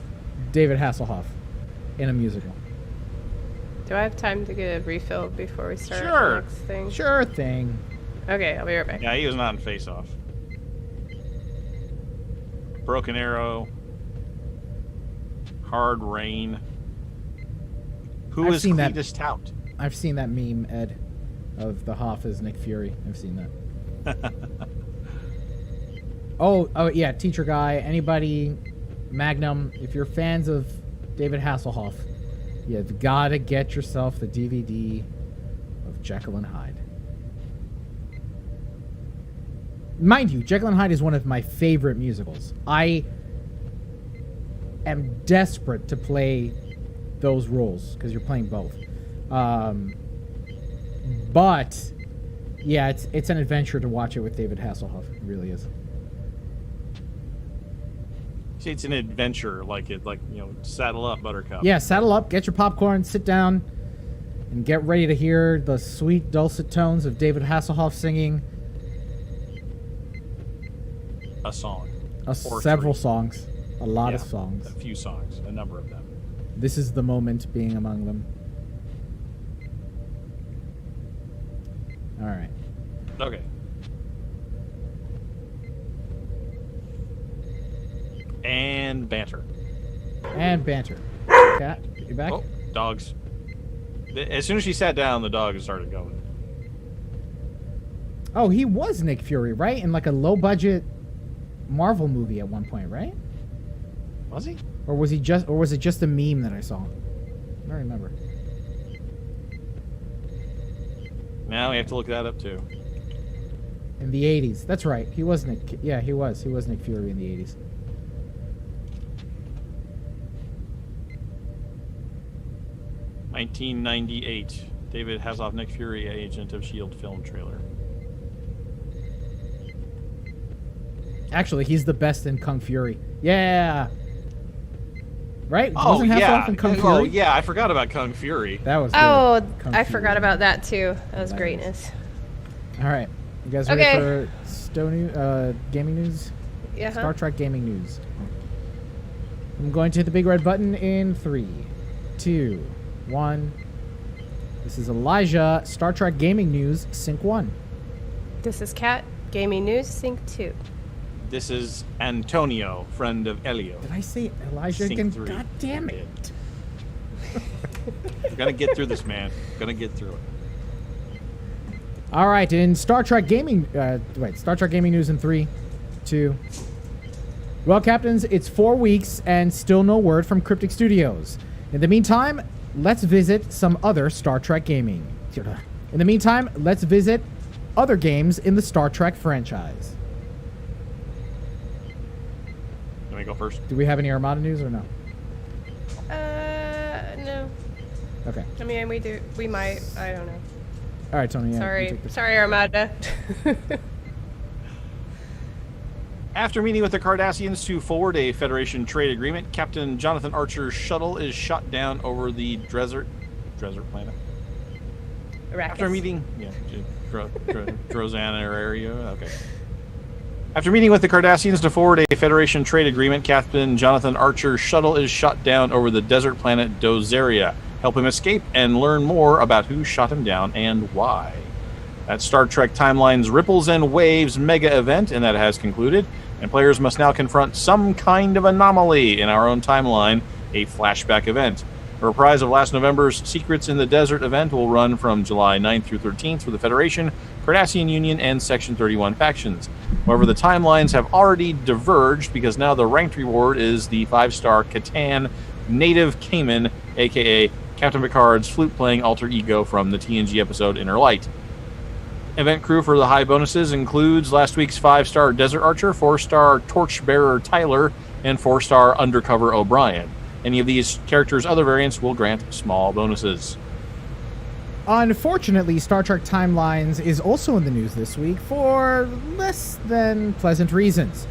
David Hasselhoff in a musical. Do I have time to get a refill before we start Sure. the next thing? Sure thing. Okay, I'll be right back. Yeah, he was not in Face Off. Broken Arrow. Hard Rain. Who I've is seen that. Cletus Tout? I've seen that meme, Ed, of the Hoff as Nick Fury. I've seen that. Oh yeah, teacher guy. Anybody, Magnum. If you're fans of David Hasselhoff, you've got to get yourself the DVD of Jekyll and Hyde. Mind you, Jekyll and Hyde is one of my favorite musicals. I am desperate to play those roles because you're playing both. But yeah, it's an adventure to watch it with David Hasselhoff. It really is. See, it's an adventure, saddle up, Buttercup. Yeah, saddle up, get your popcorn, sit down, and get ready to hear the sweet, dulcet tones of David Hasselhoff singing A song. Or several three. songs, a lot of Yeah, songs. A few songs, a number of them. This is the moment being among them. All right. Okay. And banter. And banter. Cat, you back? Oh, dogs. As soon as she sat down, the dogs started going. Oh, he was Nick Fury, right? In like a low-budget Marvel movie at one point, right? Was he? Or was it just a meme that I saw? I don't remember. Now we have to look that up too. In the 80s. That's right. He was Nick. Yeah, he was. He was Nick Fury in the 80s. $1998. David Hasselhoff, Nick Fury, Agent of S.H.I.E.L.D. film trailer. Actually, he's the best in Kung Fury. Yeah. Right? Oh, Wasn't Hasselhoff yeah. in Kung Oh, Fury? yeah. I forgot about Kung Fury. That was good. Oh, Kung I Fury. forgot about that too. That was Nice. greatness. All right. You guys ready Okay. for gaming news? Yeah. Star Trek gaming news. I'm going to hit the big red button in 3, 2, 1. This is Elijah. Star Trek gaming news, Sync 1. This is Kat. Gaming News, Sync 2. This is Antonio, friend of Elio. Did I say Elijah Sync again? 3. God damn it. We're gonna get through this, man. Gonna get through it. All right, in Star Trek gaming, Star Trek gaming news in 3, 2. Well, captains, it's 4 weeks and still no word from Cryptic Studios. In the meantime, let's visit some other Star Trek gaming. In the meantime, let's visit other games in the Star Trek franchise. Can we go first? Do we have any Armada news or no? No. Okay. I mean, we might. I don't know. All right, Tony. Yeah, Sorry, Armada. After meeting with the Cardassians to forward a Federation trade agreement, Captain Jonathan Archer's shuttle is shot down over the desert planet. Arrakis. After meeting, Drozana area. Okay. After meeting with the Cardassians to forward a Federation trade agreement, Captain Jonathan Archer's shuttle is shot down over the desert planet Dozeria. Help him escape and learn more about who shot him down and why. That Star Trek Timeline's Ripples and Waves mega event, and that has concluded, and players must now confront some kind of anomaly in our own timeline, a flashback event. A reprise of last November's Secrets in the Desert event will run from July 9th through 13th for the Federation, Cardassian Union, and Section 31 factions. However, the timelines have already diverged because now the ranked reward is the 5-star Catan Native Cayman, aka Captain Picard's flute-playing alter ego from the TNG episode Inner Light. Event crew for the high bonuses includes last week's 5-star Desert Archer, 4-star Torchbearer Tyler, and 4-star Undercover O'Brien. Any of these characters' other variants will grant small bonuses. Unfortunately, Star Trek Timelines is also in the news this week for less than pleasant reasons.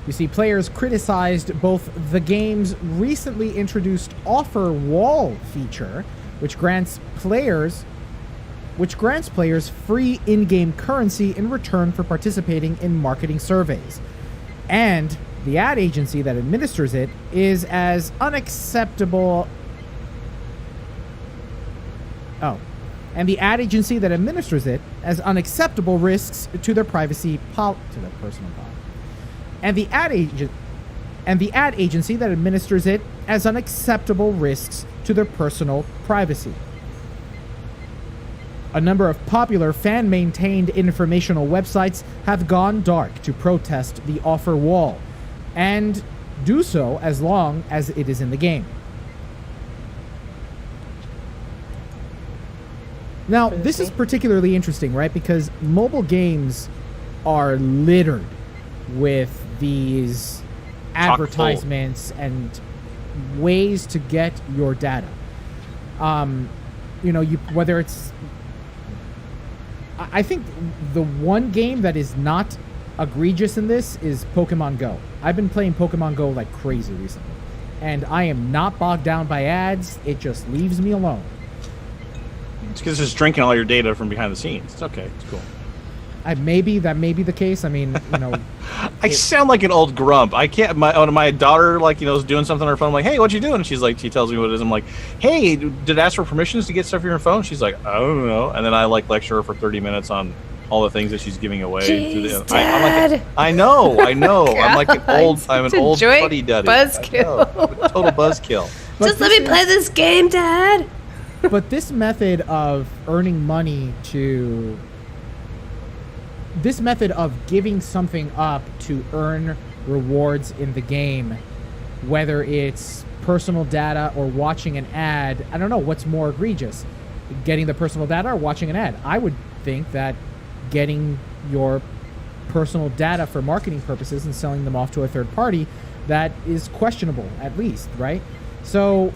You see, players criticized both the game's recently introduced offer wall feature, which grants players free in-game currency in return for participating in marketing surveys. And the ad agency that administers it is as unacceptable... And the ad agency that administers it as unacceptable risks to their privacy to their personal policy. And the ad agency that administers it as unacceptable risks to their personal privacy. A number of popular fan-maintained informational websites have gone dark to protest the offer wall, and do so as long as it is in the game. Now, this is particularly interesting, right? Because mobile games are littered with these advertisements and ways to get your data. Whether it's... I think the one game that is not egregious in this is Pokemon Go. I've been playing Pokemon Go like crazy recently, and I am not bogged down by ads. It just leaves me alone. It's because it's drinking all your data from behind the scenes. It's okay. It's cool. That may be the case. I mean, I sound like an old grump. I can't. My daughter, is doing something on her phone. I'm like, hey, what you doing? And she tells me what it is. I'm like, hey, did it ask for permissions to get stuff from your phone? She's like, I don't know. And then I lecture her for 30 minutes on all the things that she's giving away. Jeez, Dad. I know. I'm like an old fuddy duddy. Buzzkill. Total buzzkill. Just let me play this game, Dad. But this method of earning money this method of giving something up to earn rewards in the game, whether it's personal data or watching an ad, I don't know what's more egregious, getting the personal data or watching an ad. I would think that getting your personal data for marketing purposes and selling them off to a third party, that is questionable, at least, right? So,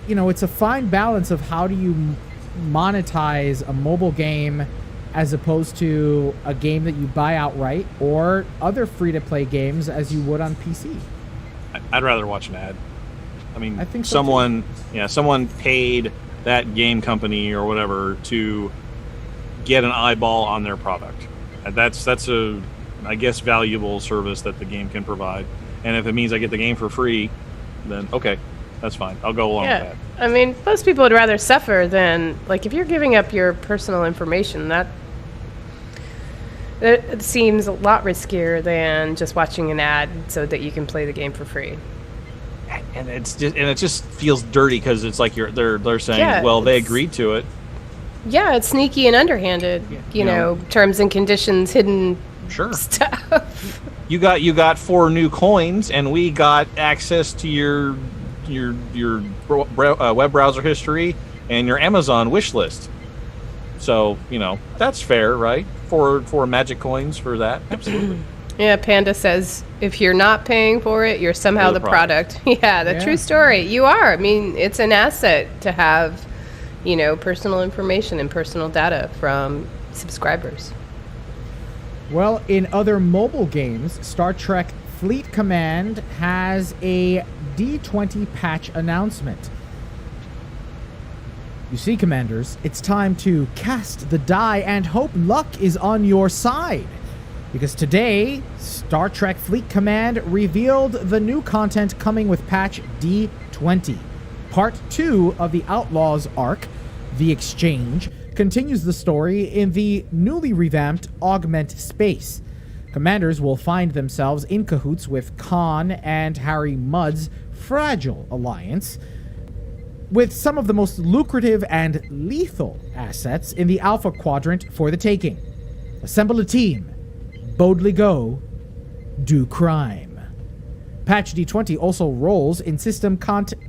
it's a fine balance of how do you monetize a mobile game as opposed to a game that you buy outright, or other free-to-play games as you would on PC. I'd rather watch an ad. I mean, I think so someone paid that game company or whatever to get an eyeball on their product. That's a, I guess, valuable service that the game can provide. And if it means I get the game for free, then okay, that's fine. I'll go along with that. I mean, most people would rather suffer than, if you're giving up your personal information, that it seems a lot riskier than just watching an ad so that you can play the game for free. And it just feels dirty because it's like they're saying, they agreed to it. Yeah, it's sneaky and underhanded. Terms and conditions, hidden stuff. You got 4 new coins, and we got access to your web browser history and your Amazon wish list. So that's fair, right? For magic coins for that, absolutely. Yeah, Panda says if you're not paying for it, you're somehow the product. Yeah, true story. You are. I mean, it's an asset to have, personal information and personal data from subscribers. Well, in other mobile games, Star Trek Fleet Command has a D20 patch announcement. You see, Commanders, it's time to cast the die and hope luck is on your side. Because today, Star Trek Fleet Command revealed the new content coming with patch D20. Part 2 of the Outlaws arc, The Exchange, continues the story in the newly revamped Augment space. Commanders will find themselves in cahoots with Khan and Harry Mudd's fragile alliance, with some of the most lucrative and lethal assets in the Alpha Quadrant for the taking. Assemble a team. Boldly go. Do crime. Patch D20 also rolls in system content.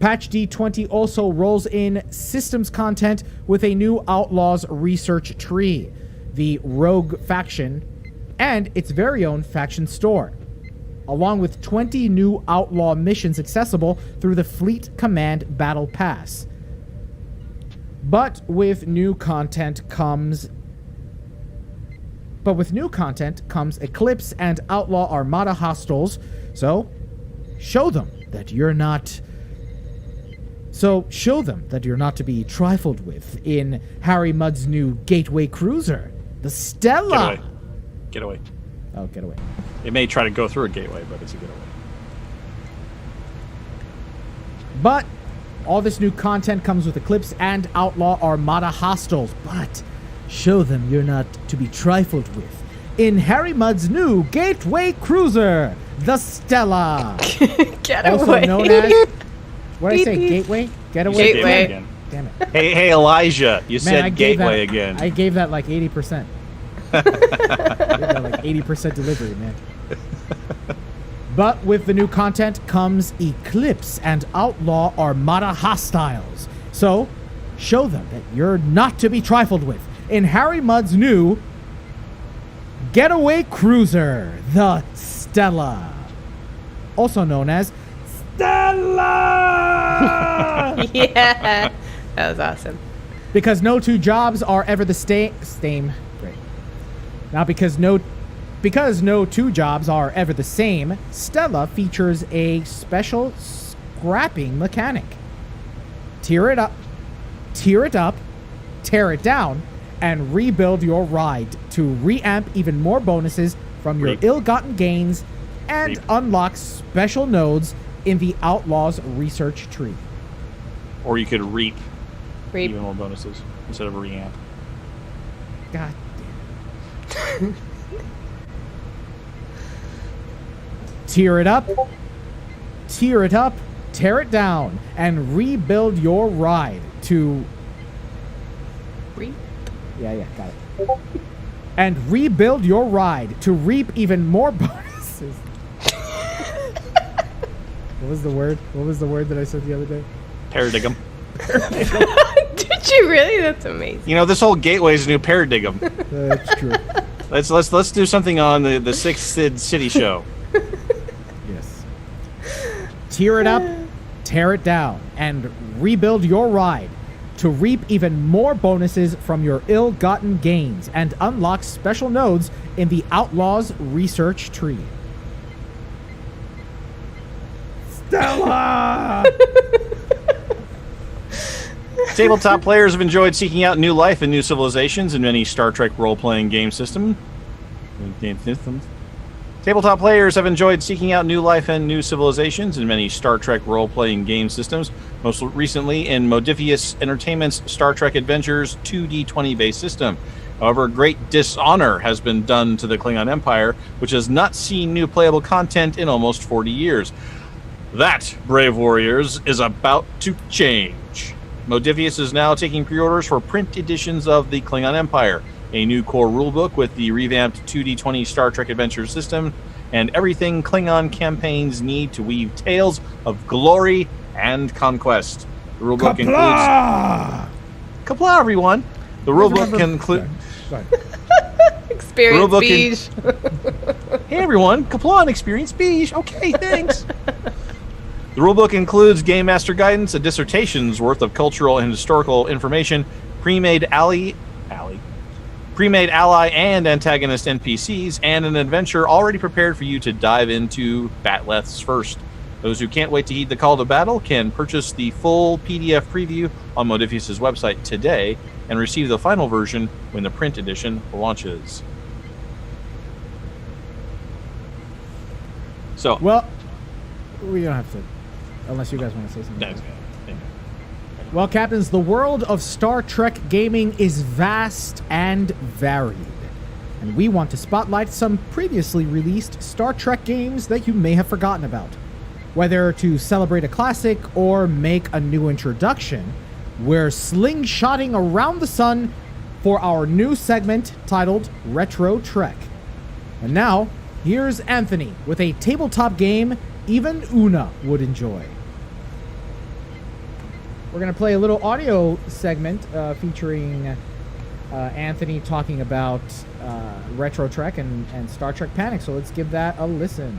Patch D20 also rolls in systems content with a new Outlaws research tree, the Rogue faction, and its very own faction store, along with 20 new Outlaw missions accessible through the Fleet Command Battle Pass. But with new content comes Eclipse and Outlaw Armada hostiles, so show them that you're not to be trifled with in Harry Mudd's new gateway cruiser, the Stella. Get away. Oh, get away. It may try to go through a gateway, but it's a getaway. But all this new content comes with Eclipse and Outlaw Armada hostiles, but show them you're not to be trifled with in Harry Mudd's new gateway cruiser, the Stella. Get also away. known as... What did I say? Gateway? Getaway? Gateway. Again. Damn it. Hey, Elijah, you Man, said gateway again. I gave that like 80%. I gave that like 80% delivery, man. But with the new content comes Eclipse and Outlaw Armada hostiles. So, show them that you're not to be trifled with in Harry Mudd's new getaway cruiser, the Stella. Also known as Stella! Yeah, that was awesome. Because no two jobs are ever the same. Great. Now, because no two jobs are ever the same, Stella features a special scrapping mechanic. Tear it up, tear it down, and rebuild your ride to reamp even more bonuses from your ill-gotten gains and unlock special nodes in the Outlaws research tree. Or you could reap even more bonuses instead of reamp. God damn it. Tear it up, tear it down, and rebuild your ride to... Yeah, got it. And rebuild your ride to reap even more bonuses. What was the word that I said the other day? Paradigm. Did you really? That's amazing. You know, this whole gateway is a new paradigm. That's true. Let's do something on the Sixth Sid City show. Yes. Tear it up, tear it down, and rebuild your ride to reap even more bonuses from your ill-gotten gains and unlock special nodes in the Outlaws research tree. Stella! Tabletop players have enjoyed seeking out new life and new civilizations in many Star Trek role-playing game systems. Tabletop players have enjoyed seeking out new life and new civilizations in many Star Trek role-playing game systems, most recently in Modifius Entertainment's Star Trek Adventures 2D20-based system. However, great dishonor has been done to the Klingon Empire, which has not seen new playable content in almost 40 years. That, brave warriors, is about to change. Modifius is now taking pre-orders for print editions of the Klingon Empire, a new core rulebook with the revamped 2D20 Star Trek Adventure system, and everything Klingon campaigns need to weave tales of glory and conquest. The rulebook includes... Kapla, everyone! The rulebook can include... Experience Rulebook beige. Hey everyone, Kaplan Experience Beige. Okay, thanks. The rulebook includes game master guidance, a dissertation's worth of cultural and historical information, pre-made ally and antagonist NPCs, and an adventure already prepared for you to dive into Batleth's first. Those who can't wait to heed the call to battle can purchase the full PDF preview on Modifius' website today and receive the final version when the print edition launches. So, Well, we don't have to, unless you guys want to say something. Well, Captains, the world of Star Trek gaming is vast and varied, and we want to spotlight some previously released Star Trek games that you may have forgotten about. Whether to celebrate a classic or make a new introduction, we're slingshotting around the sun for our new segment titled Retro Trek. And now, here's Anthony with a tabletop game even Una would enjoy. We're going to play a little audio segment featuring Anthony talking about Retro Trek and Star Trek Panic, so let's give that a listen.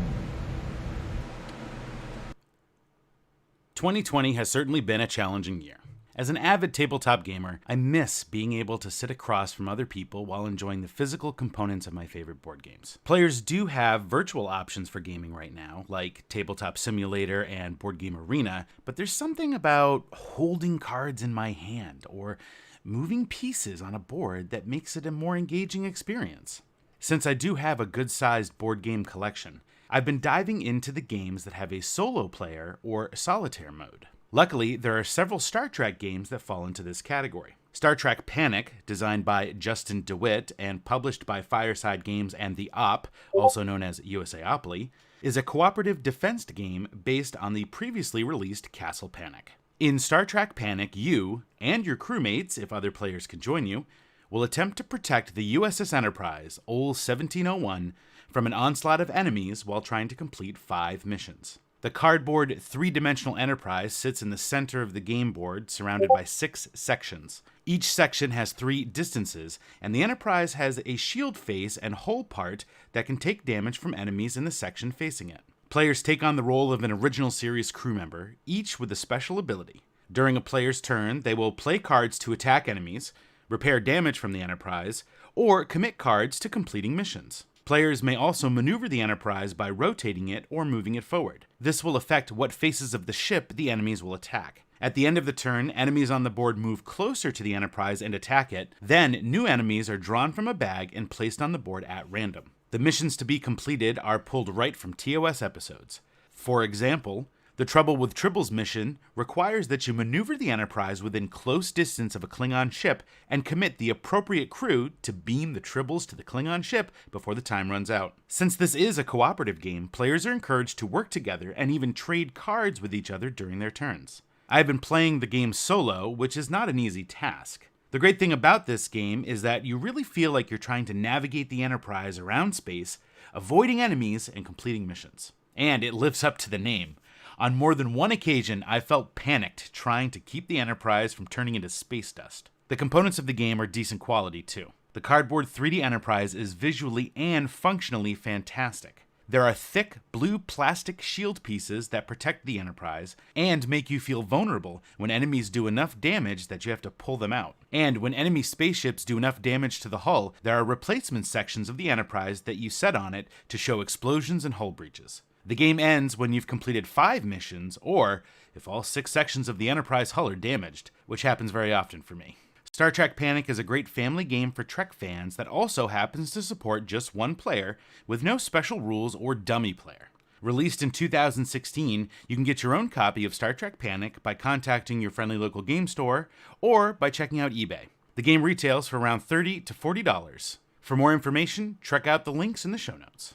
2020 has certainly been a challenging year. As an avid tabletop gamer, I miss being able to sit across from other people while enjoying the physical components of my favorite board games. Players do have virtual options for gaming right now, like Tabletop Simulator and Board Game Arena, but there's something about holding cards in my hand or moving pieces on a board that makes it a more engaging experience. Since I do have a good-sized board game collection, I've been diving into the games that have a solo player or solitaire mode. Luckily, there are several Star Trek games that fall into this category. Star Trek Panic, designed by Justin DeWitt and published by Fireside Games and The Op, also known as USAopoly, is a cooperative defense game based on the previously released Castle Panic. In Star Trek Panic, you, and your crewmates, if other players can join you, will attempt to protect the USS Enterprise, OL 1701, from an onslaught of enemies while trying to complete 5 missions. The cardboard 3-dimensional Enterprise sits in the center of the game board, surrounded by 6 sections. Each section has 3 distances, and the Enterprise has a shield face and hull part that can take damage from enemies in the section facing it. Players take on the role of an original series crew member, each with a special ability. During a player's turn, they will play cards to attack enemies, repair damage from the Enterprise, or commit cards to completing missions. Players may also maneuver the Enterprise by rotating it or moving it forward. This will affect what faces of the ship the enemies will attack. At the end of the turn, enemies on the board move closer to the Enterprise and attack it. Then, new enemies are drawn from a bag and placed on the board at random. The missions to be completed are pulled right from TOS episodes. For example, the Trouble with Tribbles mission requires that you maneuver the Enterprise within close distance of a Klingon ship and commit the appropriate crew to beam the Tribbles to the Klingon ship before the time runs out. Since this is a cooperative game, players are encouraged to work together and even trade cards with each other during their turns. I have been playing the game solo, which is not an easy task. The great thing about this game is that you really feel like you're trying to navigate the Enterprise around space, avoiding enemies and completing missions. And it lives up to the name. On more than one occasion, I felt panicked trying to keep the Enterprise from turning into space dust. The components of the game are decent quality, too. The cardboard 3D Enterprise is visually and functionally fantastic. There are thick, blue plastic shield pieces that protect the Enterprise and make you feel vulnerable when enemies do enough damage that you have to pull them out. And when enemy spaceships do enough damage to the hull, there are replacement sections of the Enterprise that you set on it to show explosions and hull breaches. The game ends when you've completed 5 missions, or if all 6 sections of the Enterprise hull are damaged, which happens very often for me. Star Trek Panic is a great family game for Trek fans that also happens to support just one player, with no special rules or dummy player. Released in 2016, you can get your own copy of Star Trek Panic by contacting your friendly local game store, or by checking out eBay. The game retails for around $30 to $40. For more information, check out the links in the show notes.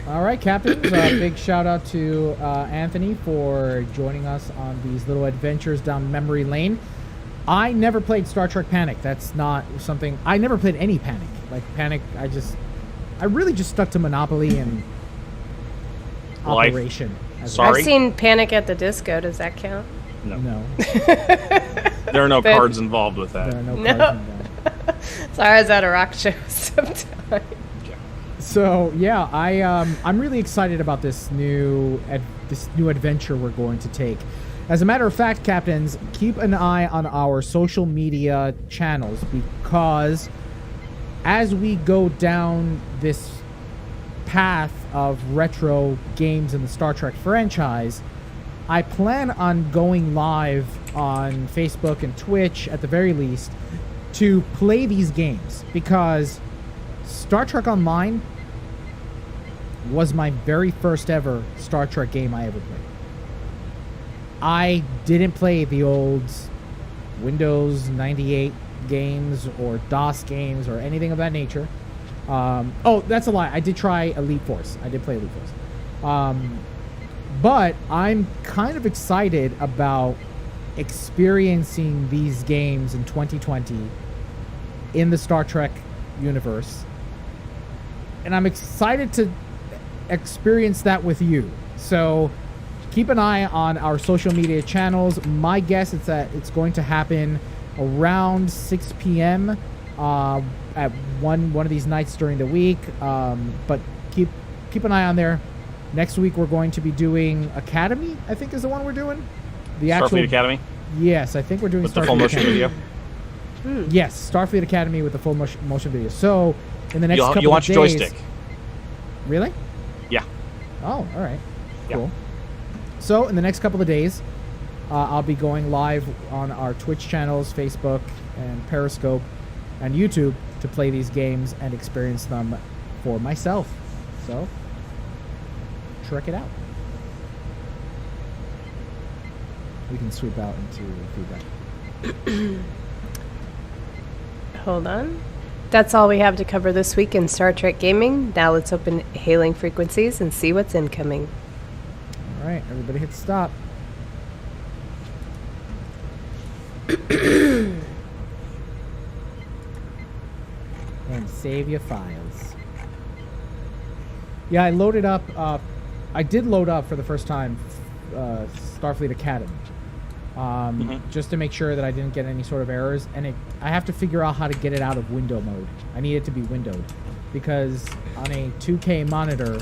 All right, Captains, big shout out to Anthony for joining us on these little adventures down memory lane. I never played Star Trek Panic. That's not something... I never played any Panic. Like, Panic, I really just stuck to Monopoly and Operation. Sorry? I've seen Panic at the Disco. Does that count? No. There are no cards involved with that. There are no No. cards involved. Sorry, I was at a rock show sometime. So yeah, I'm really excited about this new adventure we're going to take. As a matter of fact, Captains, keep an eye on our social media channels, because as we go down this path of retro games in the Star Trek franchise, I plan on going live on Facebook and Twitch at the very least to play these games, because Star Trek Online was my very first ever Star Trek game I ever played. I didn't play the old Windows 98 games or DOS games or anything of that nature. Oh, that's a lie. I did try Elite Force. I did play Elite Force. But I'm kind of excited about experiencing these games in 2020 in the Star Trek universe. And I'm excited to experience that with you. So keep an eye on our social media channels. My guess is that it's going to happen around 6 p.m. At one of these nights during the week. But keep an eye on there. Next week we're going to be doing Academy, I think is the one we're doing. The actual Starfleet Academy? Yes, I think we're doing With Starfleet the full motion Academy. video? Yes, Starfleet Academy with the full motion video. So in the next couple you of want days... your joystick? Really? Yeah. Oh, all right. Yeah. Cool. So in the next couple of days, I'll be going live on our Twitch channels, Facebook, and Periscope, and YouTube to play these games and experience them for myself. So, check it out. We can sweep out into feedback. Hold on. That's all we have to cover this week in Star Trek gaming. Now let's open hailing frequencies and see what's incoming. All right, everybody hit stop. And save your files. Yeah, I loaded up, I did load up for the first time Starfleet Academy. Just to make sure that I didn't get any sort of errors. And I have to figure out how to get it out of window mode. I need it to be windowed. Because on a 2K monitor,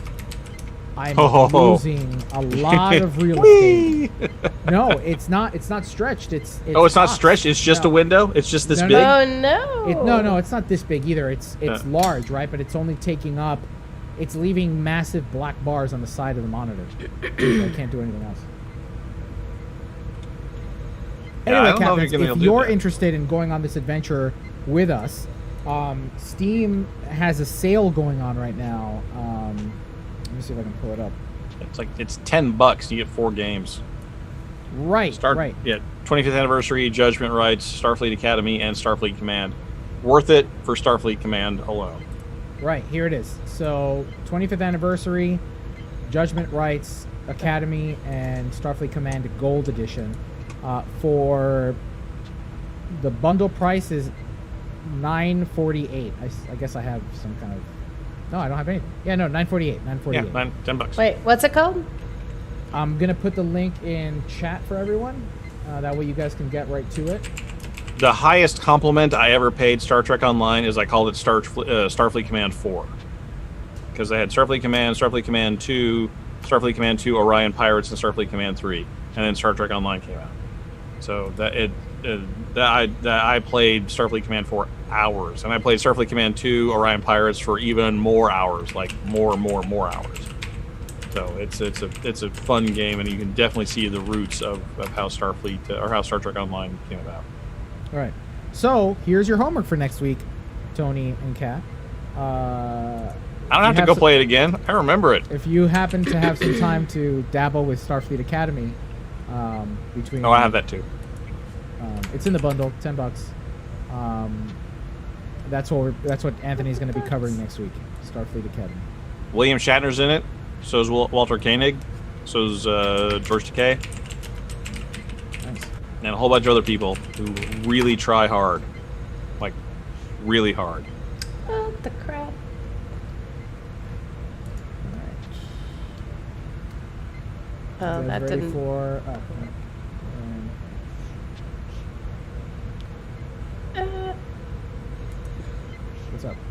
I'm losing a lot of real estate. No, it's not stretched. It's not stretched? It's just a window? It's just this big? Oh, no. No, it's not this big either. It's large, right? But it's only taking up... It's leaving massive black bars on the side of the monitor. So I can't do anything else. Anyway, Captains, if you're interested in going on this adventure with us, Steam has a sale going on right now. Let me see if I can pull it up. It's $10. You get 4 games. Right. Right. Yeah, 25th anniversary, Judgment Rights, Starfleet Academy, and Starfleet Command. Worth it for Starfleet Command alone. Right, here it is. So, 25th anniversary, Judgment Rights, Academy, and Starfleet Command Gold Edition. For the bundle price is $9.48. I guess I have some kind of... No, I don't have anything. Yeah, no, $9.48. Yeah, $10. Wait, what's it called? I'm going to put the link in chat for everyone. That way you guys can get right to it. The highest compliment I ever paid Star Trek Online is I called it Starfleet Command 4. Because I had Starfleet Command 2, Starfleet Command 2, Orion Pirates, and Starfleet Command 3. And then Star Trek Online came out. So I played Starfleet Command for hours. And I played Starfleet Command 2, Orion Pirates for even more hours. Like more hours. So it's a fun game, and you can definitely see the roots of how Starfleet or how Star Trek Online came about. All right. So here's your homework for next week, Tony and Kat. I don't have to go play it again. I remember it. If you happen to have some time to dabble with Starfleet Academy, between... Oh, I have that too. It's in the bundle, $10. That's what Anthony's going to be covering next week, Starfleet Academy. William Shatner's in it. So is Walter Koenig. So is George Takei. Nice. And a whole bunch of other people who really try hard. Like, really hard. Oh, the crap. Oh, that didn't... what's up.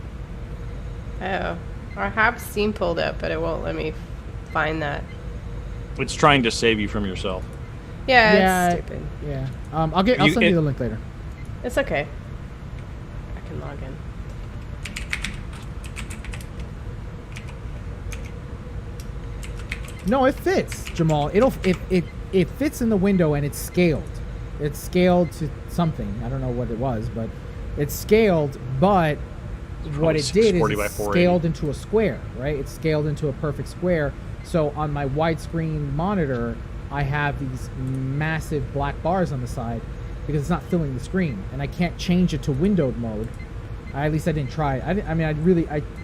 Oh, I have Steam pulled up, but it won't let me find that. It's trying to save you from yourself. Yeah, it's stupid. Yeah. I'll send you the link later. It's okay. I can log in. No, it fits, Jamal. It fits in the window and it's scaled. It's scaled to something. I don't know what it was, but it's scaled. But what it did is it's scaled into a square, right? It's scaled into a perfect square. So on my widescreen monitor, I have these massive black bars on the side because it's not filling the screen, and I can't change it to windowed mode. At least I didn't try. I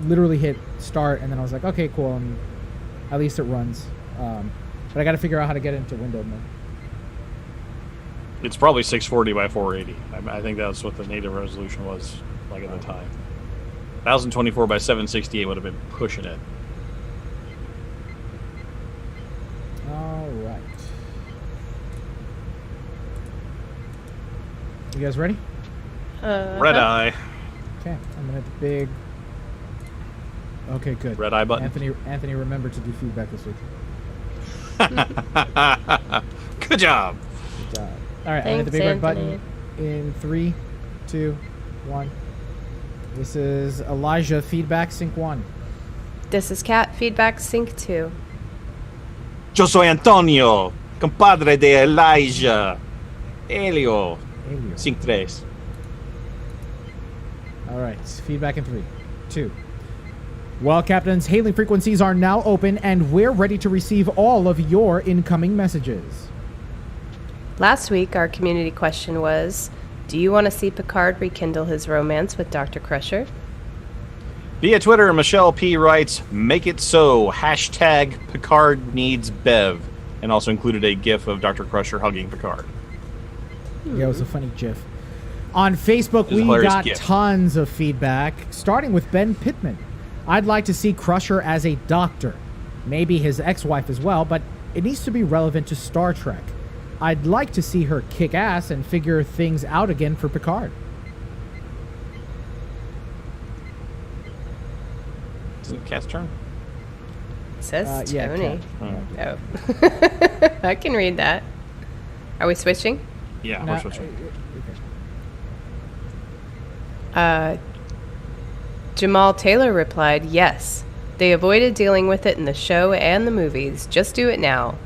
literally hit start, and then I was like, okay, cool. And at least it runs. But I got to figure out how to get it into windowed mode. It's probably 640 by 480. I think that's what the native resolution was like at the time. 1024 by 768 would have been pushing it. All right. You guys ready? Red eye. Okay, I'm gonna hit the big. Okay, good. Red eye button. Anthony, remember to do feedback this week. Good job. Good job. All right, I'm gonna hit the big red button in 3, 2, 1. This is Elijah feedback sync 1. This is Kat feedback sync 2. Yo soy Antonio, compadre de Elijah. Helio. Sync 3. All right, feedback in 3, 2. Well, Captains, hailing frequencies are now open, and we're ready to receive all of your incoming messages. Last week, our community question was, do you want to see Picard rekindle his romance with Dr. Crusher? Via Twitter, Michelle P. writes, make it so, hashtag Picard needs Bev, and also included a gif of Dr. Crusher hugging Picard. Yeah, it was a funny gif. On Facebook, we got tons of feedback, starting with Ben Pittman. I'd like to see Crusher as a doctor. Maybe his ex-wife as well, but it needs to be relevant to Star Trek. I'd like to see her kick ass and figure things out again for Picard. Is it Cat's turn? It says yeah, Tony. Cat. Oh. I can read that. Are we switching? Yeah, we're switching. Jamal Taylor replied, yes. They avoided dealing with it in the show and the movies. Just do it now.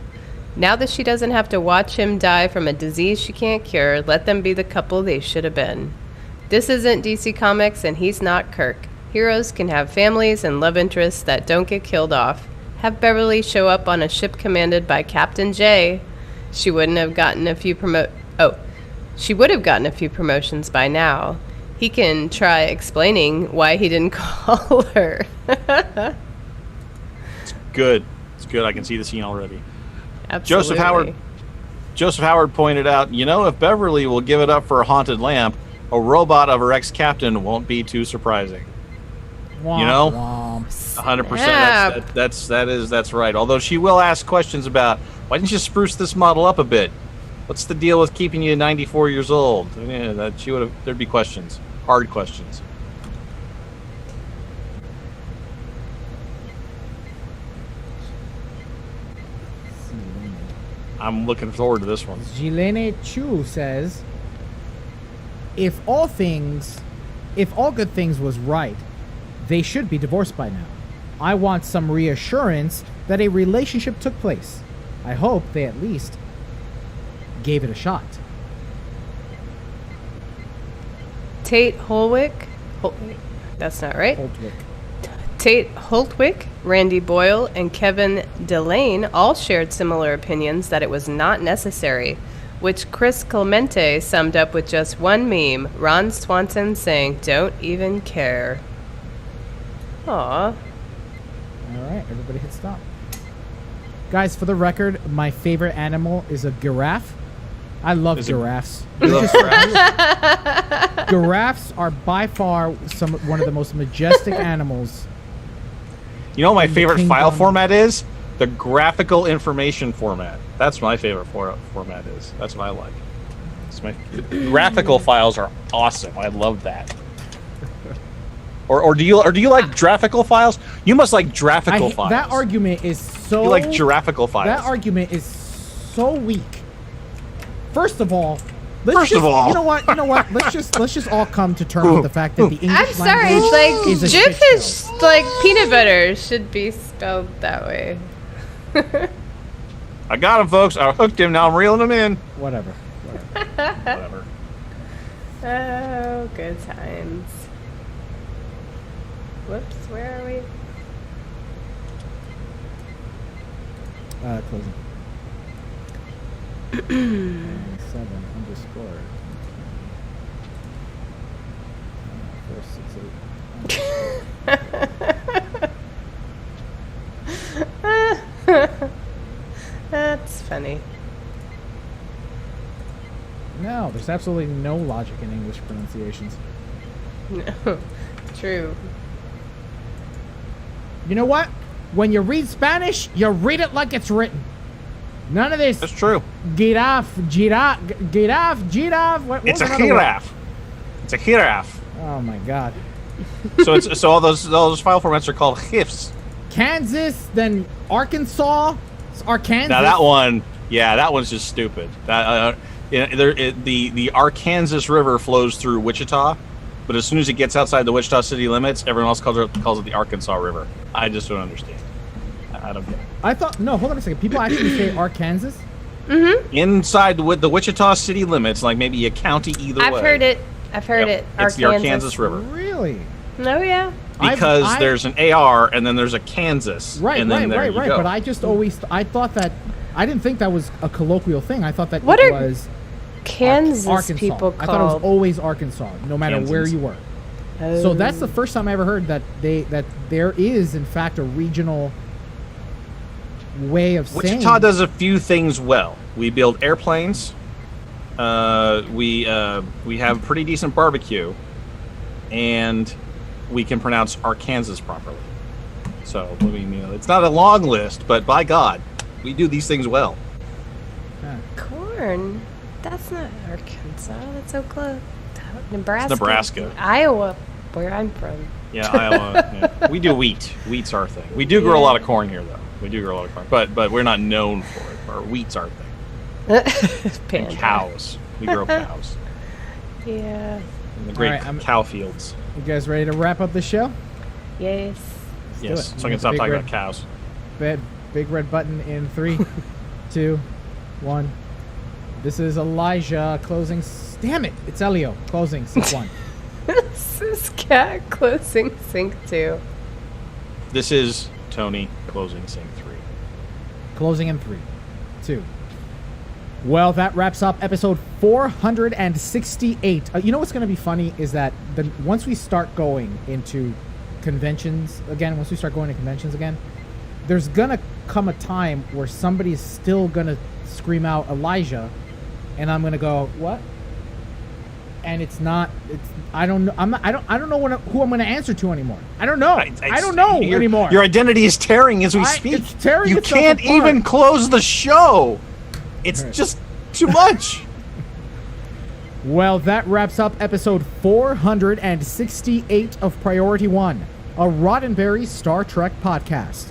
Now that she doesn't have to watch him die from a disease she can't cure, let them be the couple they should have been. This isn't DC Comics, and he's not Kirk. Heroes can have families and love interests that don't get killed off. Have Beverly show up on a ship commanded by Captain J. She wouldn't have gotten a few she would have gotten a few promotions by now. He can try explaining why he didn't call her. It's good. It's good. I can see the scene already. Absolutely. Joseph Howard pointed out, if Beverly will give it up for a haunted lamp, a robot of her ex-captain won't be too surprising. Womp, womp. 100%. That's right. Although she will ask questions about, why didn't you spruce this model up a bit? What's the deal with keeping you 94 years old? Yeah, there'd be questions. Hard questions. I'm looking forward to this one. Gilene Chu says, if all good things was right, they should be divorced by now. I want some reassurance that a relationship took place. I hope they at least gave it a shot. Tate Holwick. That's not right. Holtwick. Tate Holtwick, Randy Boyle, and Kevin Delane all shared similar opinions that it was not necessary, which Chris Clemente summed up with just one meme, Ron Swanson saying, "Don't even care." Aww. All right, everybody hit stop. Guys, for the record, my favorite animal is a giraffe. I love giraffes. Giraffes are by far one of the most majestic animals. You know what my favorite file format is? The graphical information format. That's my favorite format is. That's what I like. Graphical files are awesome. I love that. Or do you like graphical files? You must like graphical files. That argument is so. You like graphical files. That argument is so weak. First of all, you know what? Let's just all come to terms with the fact that the English I'm sorry, language like is a Jif shit is like peanut butter should be spelled that way. I got him, folks. I hooked him. Now I'm reeling him in. Whatever. Whatever. Oh, good times. Whoops, where are we? Closing. 7 underscore 468. That's funny. No, there's absolutely no logic in English pronunciations. No, true. You know what? When you read Spanish, you read it like it's written. None of this. That's true. Giraffe. What It's was a another giraffe. word? It's a giraffe. Oh my god. So all those file formats are called GIFs. Kansas, then Arkansas, Arkansas. Now that one's just stupid. The Arkansas River flows through Wichita, but as soon as it gets outside the Wichita city limits, everyone else calls it the Arkansas River. I just don't understand. I don't get it. I thought hold on a second. People actually say Arkansas. Mm-hmm. Inside the Wichita city limits, like maybe a county either way. I've heard it. It's the Arkansas River. Really? Oh yeah. Because there's an AR and then there's a Kansas. Right. And then Right. Go. But I just always thought that I didn't think that was a colloquial thing. I thought that What it are was Kansas Arkansas. people I thought it was called? always Arkansas, no matter Kansas. where you were. So that's the first time I ever heard that there is in fact a regional way of saying. Wichita does a few things well. We build airplanes. We have pretty decent barbecue, and we can pronounce Arkansas properly. So I mean, it's not a long list, but by God, we do these things well. Corn. That's not Arkansas. That's so close. Nebraska. It's Nebraska. Iowa, where I'm from. Yeah, Iowa. Yeah. We do wheat. Wheat's our thing. We do grow a lot of corn here, though. We do grow a lot of corn, but we're not known for it. Our wheat's our thing. And cows. We grow cows. Yeah. In the great All right, cow fields. You guys ready to wrap up the show? Yes. Let's do Yes. it. So I can stop talking about cows. Big red button in 3, 2, 1. This is Elijah closing. Damn it! It's Elio closing sync 1. This is Cat closing sync 2. This is Tony closing sync 3. Closing in 3, 2. Well, that wraps up episode 468. You know what's going to be funny is that once we start going into conventions again, there's going to come a time where somebody's still going to scream out Elijah, and I'm going to go, what? And I don't know. I don't know who I'm going to answer to anymore. I don't know. I don't know anymore. Your identity is tearing as we speak. It's tearing you itself can't apart. even close the show. It's just too much. Well, that wraps up episode 468 of Priority One, a Roddenberry Star Trek podcast.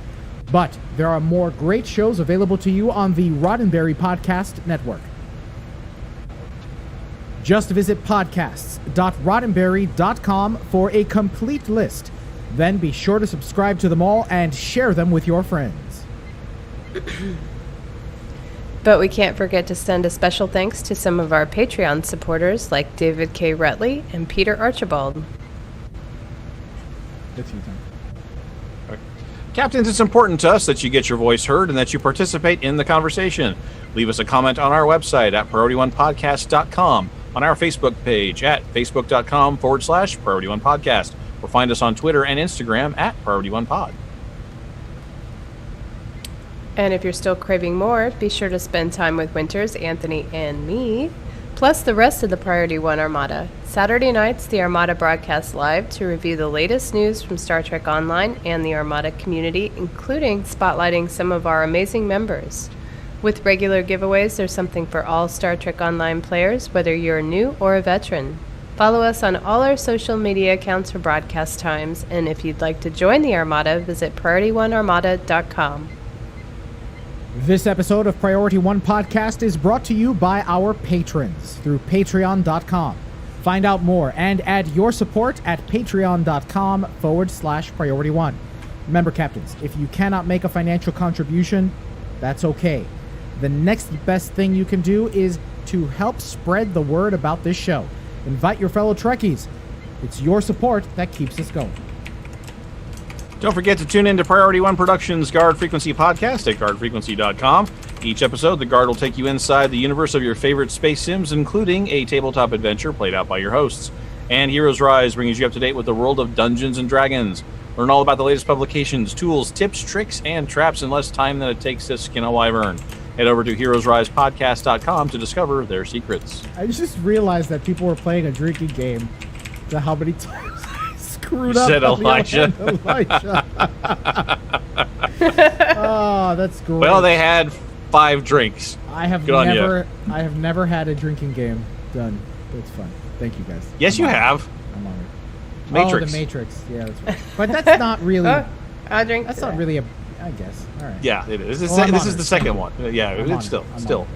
But there are more great shows available to you on the Roddenberry Podcast Network. Just visit podcasts.roddenberry.com for a complete list. Then be sure to subscribe to them all and share them with your friends. But we can't forget to send a special thanks to some of our Patreon supporters like David K. Rutley and Peter Archibald. That's you, Tom. Captains, it's important to us that you get your voice heard and that you participate in the conversation. Leave us a comment on our website at PriorityOnePodcast.com, on our Facebook page at Facebook.com/PriorityOnePodcast, or find us on Twitter and Instagram at PriorityOnePod. And if you're still craving more, be sure to spend time with Winters, Anthony, and me, plus the rest of the Priority One Armada. Saturday nights, the Armada broadcasts live to review the latest news from Star Trek Online and the Armada community, including spotlighting some of our amazing members. With regular giveaways, there's something for all Star Trek Online players, whether you're new or a veteran. Follow us on all our social media accounts for broadcast times, and if you'd like to join the Armada, visit PriorityOneArmada.com. This episode of Priority One Podcast is brought to you by our patrons through Patreon.com. Find out more and add your support at Patreon.com/Priority One. Remember, Captains, if you cannot make a financial contribution, that's okay. The next best thing you can do is to help spread the word about this show. Invite your fellow Trekkies. It's your support that keeps us going. Don't forget to tune in to Priority One Productions' Guard Frequency podcast at guardfrequency.com. Each episode, the Guard will take you inside the universe of your favorite space sims, including a tabletop adventure played out by your hosts. And Heroes Rise brings you up to date with the world of Dungeons & Dragons. Learn all about the latest publications, tools, tips, tricks, and traps in less time than it takes to skin a wyvern. Head over to heroesrisepodcast.com to discover their secrets. I just realized that people were playing a drinking game. To how many times I screwed up? Said Elijah. Oh, that's great. Well, they had 5 drinks. I have never had a drinking game done. It's fun. Thank you guys. Yes, you have. I'm honored. Matrix. Oh, the Matrix. Yeah, that's right. But that's not really. I'll drink. That's today. not really a. I guess. All right. Yeah, it is. This Well, is the second one. Yeah, I'm it's still. honored.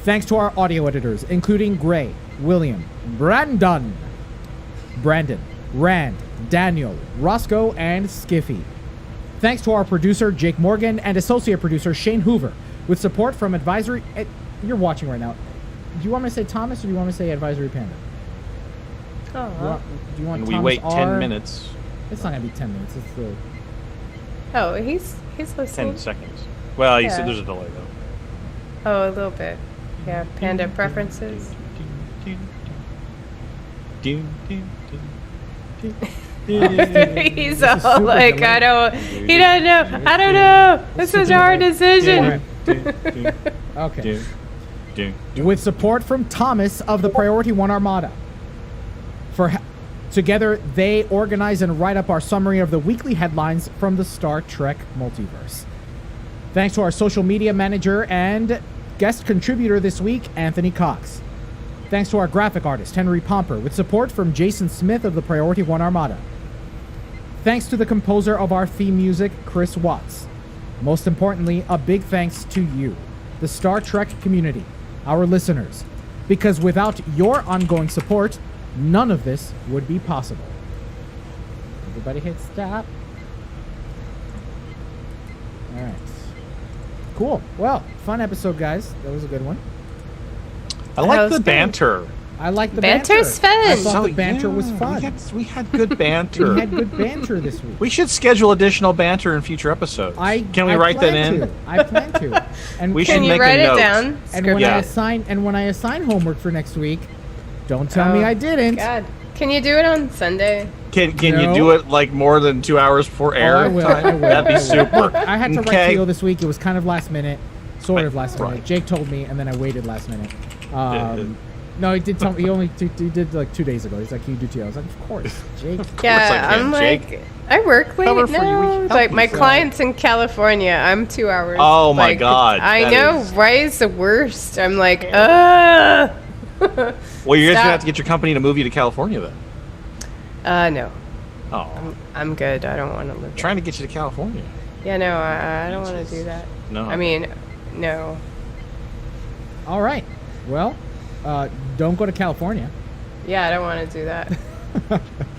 Thanks to our audio editors, including Gray, William, Brandon, Rand, Daniel, Roscoe, and Skiffy. Thanks to our producer, Jake Morgan, and associate producer, Shane Hoover, with support from Advisory... You're watching right now. Do you want me to say Thomas, or do you want me to say Advisory Panda? Oh, Do you want And we Thomas wait 10 R? minutes. It's not going to be 10 minutes. It's the... oh, he's listening. 10 seconds. Well, you Yeah. said there's a delay, though. Oh, a little bit. Yeah, Panda preferences. He's all super like, delayed. he doesn't know. I don't know. This is a hard decision. Okay. With support from Thomas of the Priority One Armada. Together, they organize and write up our summary of the weekly headlines from the Star Trek Multiverse. Thanks to our social media manager and guest contributor this week, Anthony Cox. Thanks to our graphic artist, Henry Pomper, with support from Jason Smith of the Priority One Armada. Thanks to the composer of our theme music, Chris Watts. Most importantly, a big thanks to you, the Star Trek community, our listeners, because without your ongoing support, none of this would be possible. Everybody hit stop. All right. Cool. Well, fun episode, guys. That was a good one. I That like was the good. banter. I like the banter. Banter's fun. I thought the banter was fun. We had good banter. We had good banter this week. We should schedule additional banter in future episodes. Can we write that in? I plan to. And We Can should you make write a it note. down? and when Yeah. I assign homework for next week, don't tell me I didn't. God, can you do it on Sunday? Can No. you do it like more than 2 hours before air? I will. time? I will. That'd be I will. super. I had to write Okay. Theo this week. It was kind of last minute, sort of last minute. Right. Jake told me, and then I waited last minute. Yeah. No, he did tell me. He did like 2 days ago. He's like, "Can you do Theo?" I was like, "Of course, Jake." Yeah, I can, I'm Jake. like, I work late Cover for you. We now. can help Like you. my client's in California. I'm 2 hours. Oh my like, God, I that know. is- Why is the worst? I'm like, Well, you're just gonna Stop. have to get your company to move you to California then. no, Oh, I'm good. I don't want to live. trying to get you to California. Yeah, no, I don't want to do that. No. I mean, no. All right. Well, don't go to California. Yeah, I don't want to do that.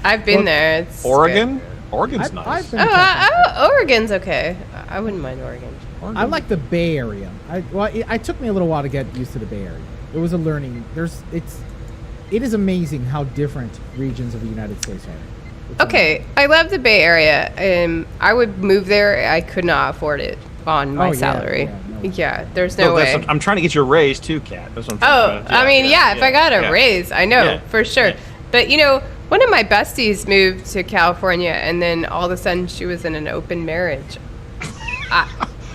I've been there. It's Oregon? Oregon's I've nice. been Good. to California. Oregon's okay. I wouldn't mind Oregon. I like the Bay Area. It took me a little while to get used to the Bay Area. It was a learning. It is amazing how different regions of the United States are. It's Okay, I love the Bay Area. I would move there. I could not afford it on my Oh, yeah, salary. yeah, no way. Yeah, there's no that's way. what- I'm trying to get you a raise too, Kat. That's what I'm Oh, trying to I mean, yeah, if I got a yeah. raise, I know, Yeah, for sure. yeah. But, one of my besties moved to California, and then all of a sudden she was in an open marriage.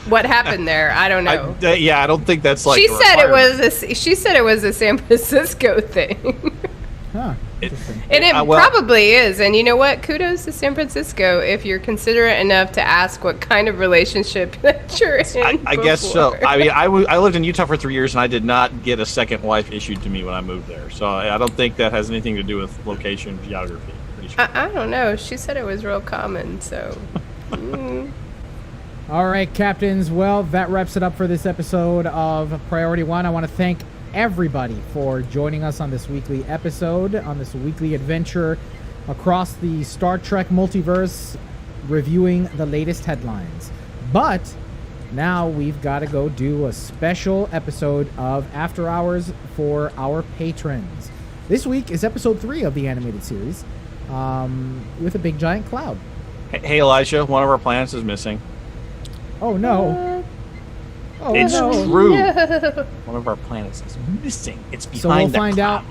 What happened there? I don't know. I don't think that's like. she a said requirement. she said it was a San Francisco thing. Huh. And it probably is. And you know what? Kudos to San Francisco if you're considerate enough to ask what kind of relationship that you're in. I guess so. I mean, I lived in Utah for 3 years, and I did not get a second wife issued to me when I moved there. So I don't think that has anything to do with location, geography. Pretty sure. I don't know. She said it was real common, so... All right, Captains. Well, that wraps it up for this episode of Priority One. I want to thank everybody for joining us on this weekly episode, on this weekly adventure across the Star Trek Multiverse, reviewing the latest headlines. But now we've got to go do a special episode of After Hours for our patrons. This week is episode 3 of the animated series, with a big giant cloud. Hey, Elijah, one of our planets is missing. Oh, no. Oh, It's no. true. One of our planets is missing. It's behind So we'll the find cloud.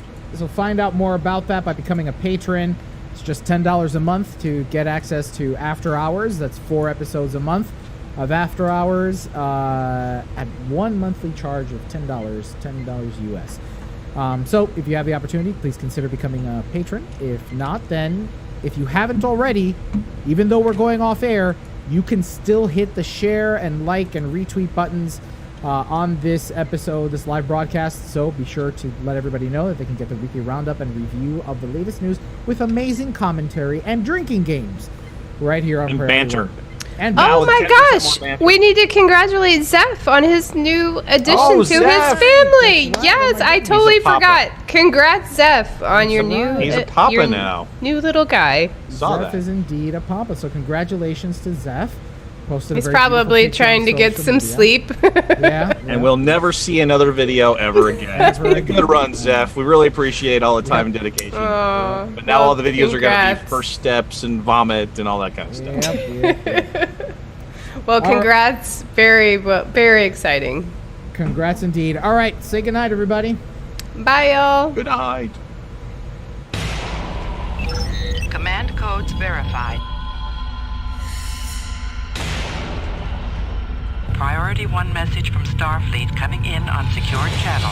find out more about that by becoming a patron. It's just $10 a month to get access to After Hours. That's 4 episodes a month of After Hours at one monthly charge of $10 US. So if you have the opportunity, please consider becoming a patron. If not, then if you haven't already, even though we're going off air, you can still hit the share and like and retweet buttons on this episode, this live broadcast. So be sure to let everybody know that they can get the weekly roundup and review of the latest news with amazing commentary and drinking games right here on And Priority banter. One. And Oh my 10% more gosh! banter. We need to congratulate Zeph on his new addition to Zeph! his family. That's right. Yes, Oh my I goodness. totally He's a papa. forgot. Congrats, Zeph, on your new. right. He's a papa your now. New little guy. Saw Zeph that. is indeed a papa. So congratulations to Zeph. Posted a He's very beautiful probably picture trying on to get social some media. sleep. Yeah. And we'll never see another video ever again. That's right. Good run, Zeph. We really appreciate all the time and dedication. Aw, But now all the videos are going to be congrats. first steps and vomit and all that kind of stuff. Yep. Well, congrats. Very exciting. Congrats indeed. All right, say goodnight, everybody. Bye, y'all. Good night. Command codes verified. Priority 1 message from Starfleet coming in on secured channel.